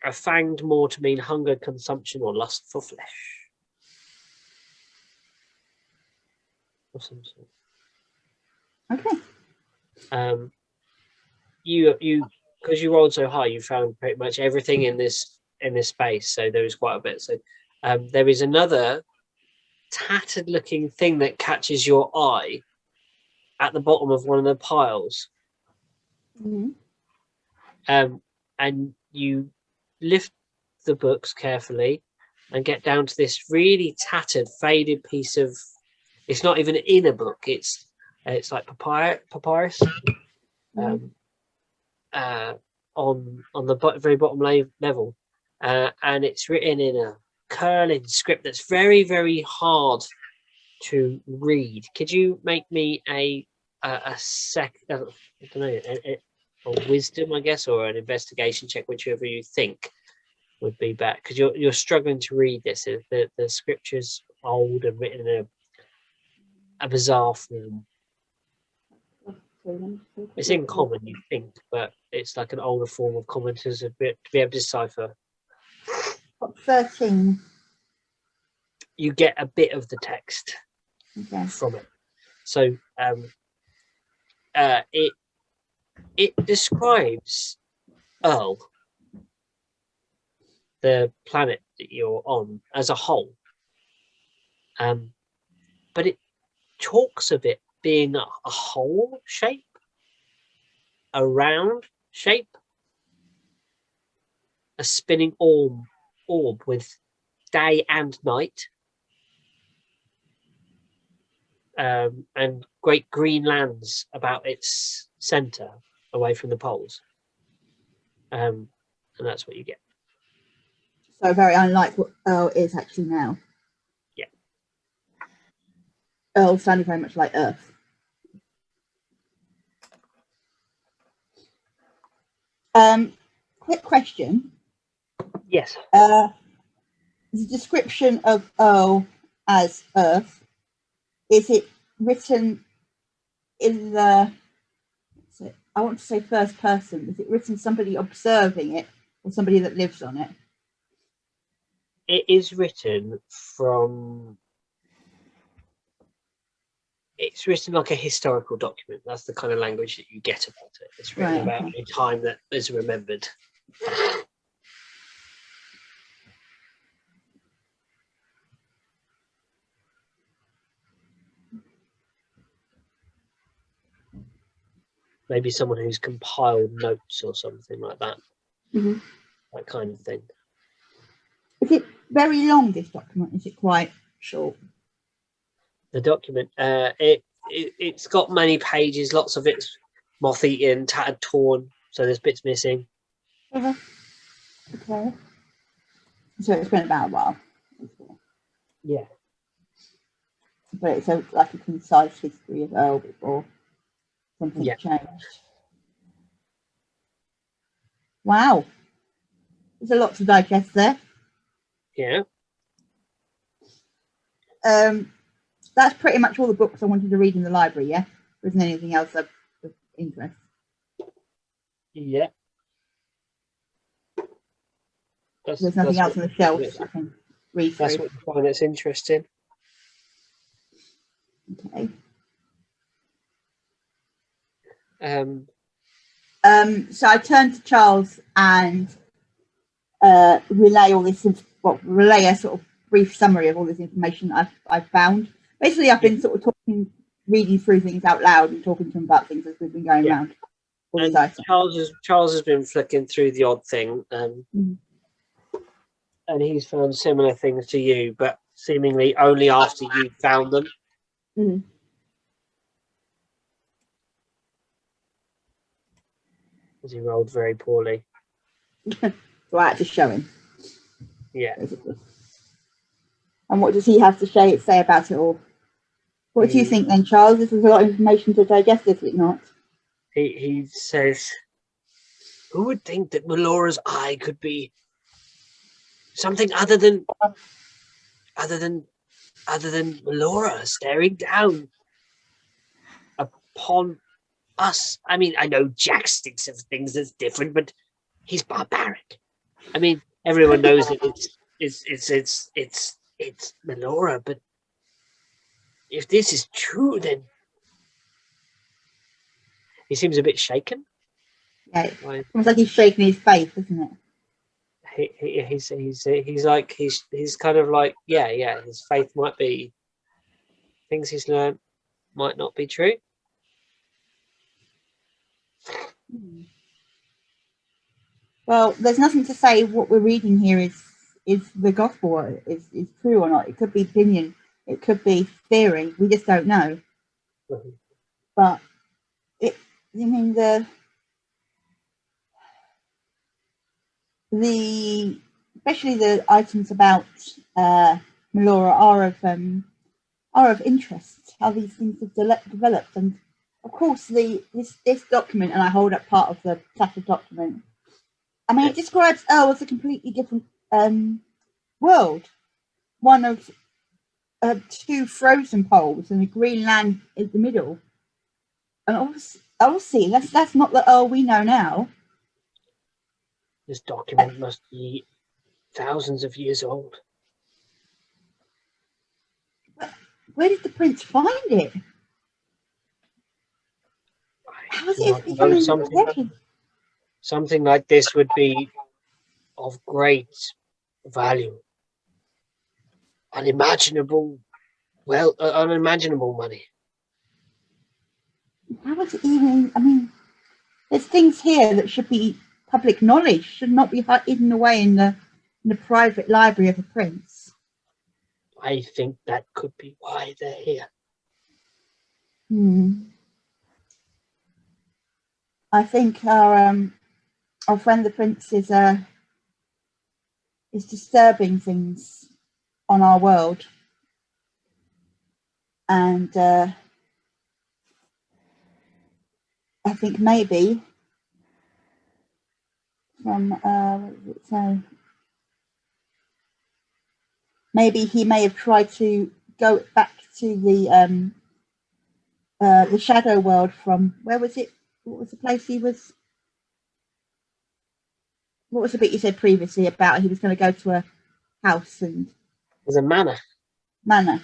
A fanged moor to mean hunger, consumption, or lust for flesh. Of some sort. Okay. You because you rolled so high, you found pretty much everything in this space. So there is quite a bit. So there is another tattered looking thing that catches your eye at the bottom of one of the piles. Mm-hmm. And you lift the books carefully and get down to this really tattered, faded piece of. It's not even in a book. It's like papyrus. On the very bottom level, and it's written in a curling script that's very, very hard to read. Could you make me a I don't know, a wisdom, I guess, or an investigation check, whichever you think would be better, because you're struggling to read this. The scripture's old and written in a bizarre form. It's in common, you think, but it's like an older form of common to be able to decipher. 13. You get a bit of the text from it. So it describes Earl, the planet that you're on, as a whole. But it talks of it being a whole shape, a round shape, a spinning orb with day and night, and great green lands about its center, away from the poles. And that's what you get. So very unlike what Earl is actually now. Yeah. Earl sounded very much like Earth. Quick question. Yes. The description of Earl as Earth, is it written in the, I want to say first person, is it written somebody observing it or somebody that lives on it? It is written from, it's written like a historical document. That's the kind of language that you get about it. It's written about a time that is remembered. Maybe someone who's compiled notes or something like that. Mm-hmm. That kind of thing. Is it very long, this document? Is it quite short? The document, it's got many pages, lots of it's moth-eaten, tattered, torn, so there's bits missing. Okay. So it's been about a while. Yeah. But it's like a concise history of Earl before something changed. Wow. There's a lot to digest there. Yeah. That's pretty much all the books I wanted to read in the library, yeah? There isn't anything else of interest. Yeah. There's nothing else on the shelves I can read through. That's what you find that's interesting. Okay. So I turned to Charles and relay a sort of brief summary of all this information I've found. Basically, I've been sort of reading through things out loud and talking to him about things as we've been going around. And Charles has been flicking through the odd thing, and he's found similar things to you, but seemingly only after you found them. Mm. Because he rolled very poorly. So I had to show him. Yeah. Basically. And what does he have to say about it all? What do you think then, Charles? This is a lot of information to digest, is it not? He says, who would think that Melora's eye could be something other than Melora staring down upon us? I mean, I know Jax thinks of things that's different, but he's barbaric. I mean, everyone knows that it's Melora, but if this is true, then he seems a bit shaken. Yeah, it's almost like he's shaking his faith, isn't it? He's kind of like, yeah, his faith might be, things he's learned might not be true. Well, there's nothing to say what we're reading here is the gospel, is true or not. It could be opinion, it could be theory. We just don't know. Mm-hmm. But especially the items about Melora are are of interest, how these things have developed. And of course, this document, and I hold up part of the tattered document. I mean, it describes Earl as a completely different world. One of two frozen poles and a green land in the middle. And obviously, that's not the Earl we know now. This document must be thousands of years old. Where did the prince find it? How is it becoming possession? Something like this would be of great value. Unimaginable money. How is it even? I mean, there's things here that should be public knowledge, should not be hidden away in the private library of a prince. I think that could be why they're here. I think our friend the prince is disturbing things on our world, and I think maybe from what does it say? Maybe he may have tried to go back to the shadow world from, where was it? What was the place he was? What was the bit you said previously about he was going to go to a house and? There's a manor. Manor.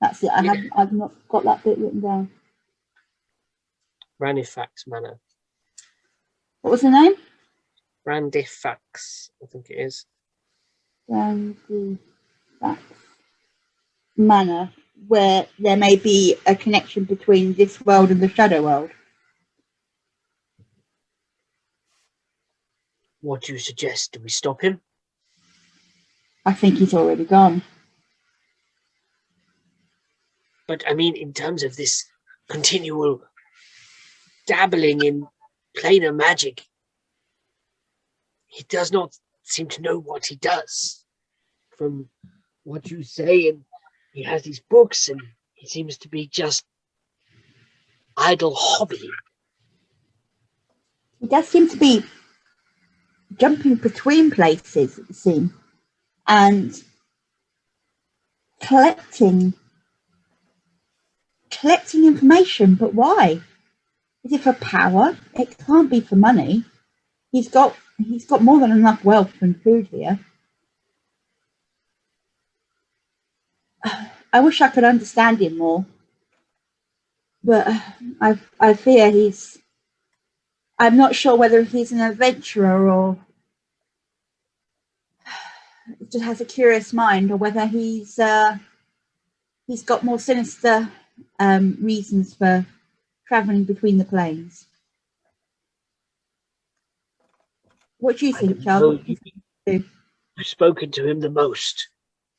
That's it. I've not got that bit written down. Randifax Manor. What was the name? Randifax, I think it is. Randifax Manor, where there may be a connection between this world and the shadow world. What do you suggest? Do we stop him? I think he's already gone. But I mean, in terms of this continual dabbling in planar magic, he does not seem to know what he does. From what you say, and he has these books, and he seems to be just idle hobbying. He does seem to be jumping between places, it seems, and collecting information. But why? Is it for power? It can't be for money. He's got more than enough wealth and food here. I wish I could understand him more, but I fear I'm not sure whether he's an adventurer or just has a curious mind, or whether he's got more sinister reasons for traveling between the planes. What do you think, Charles? You've spoken to him the most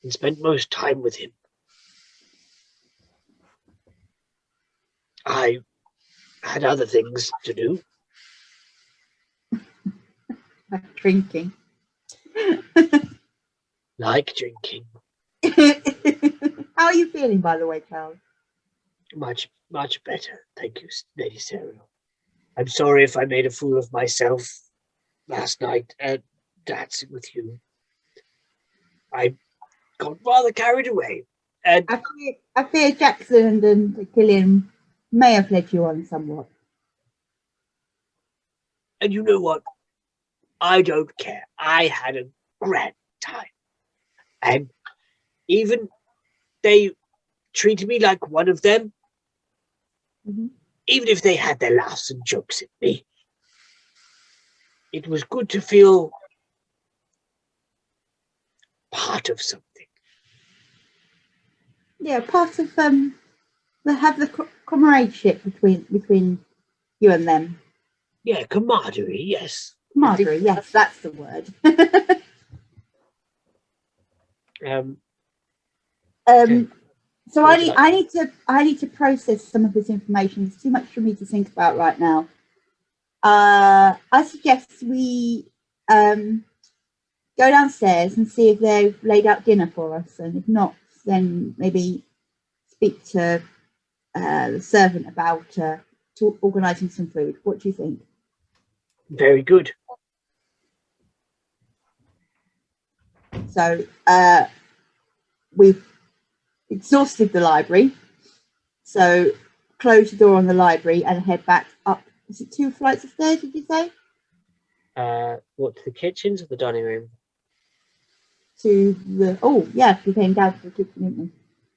and spent most time with him. I had other things to do. Like drinking. Like drinking. How are you feeling, by the way, Charles? Much, much better. Thank you, Lady Sarah. I'm sorry if I made a fool of myself last night dancing with you. I got rather carried away. And I fear Jackson and Killian may have led you on somewhat. And you know what? I don't care. I had a grand time. And even they treated me like one of them. Mm-hmm. Even if they had their laughs and jokes at me. It was good to feel part of something. Yeah, part of the comradeship between you and them. Yeah, camaraderie, yes. Camaraderie, yes, that's the word. So I need to process some of this information. It's too much for me to think about right now. I suggest we go downstairs and see if they've laid out dinner for us, and if not, then maybe speak to the servant about organising some food. What do you think? Very good. So we've exhausted the library. So close the door on the library and head back up. Is it 2 flights of stairs, did you say? What, to the kitchens or the dining room? To the, oh yeah, we came down to the kitchen, didn't we?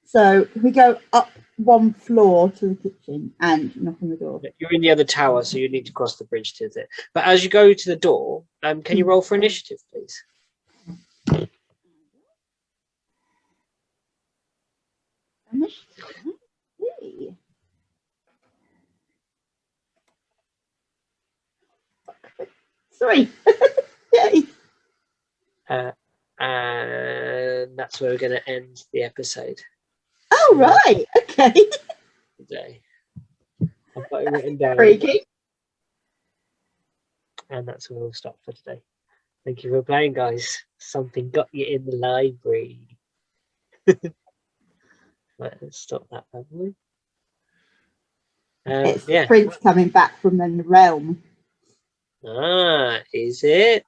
So we go up 1 floor to the kitchen and knock on the door. You're in the other tower, so you need to cross the bridge to it. But as you go to the door, can you roll for initiative, please? Sorry. Yay. And that's where we're going to end the episode Oh, right. Okay. today. I've got it written down. Freaky. And that's where we'll stop for today. Thank you for playing, guys. Something got you in the library. Right, let's stop that, haven't we? It's the Yeah. prince coming back from the realm. Ah, is it?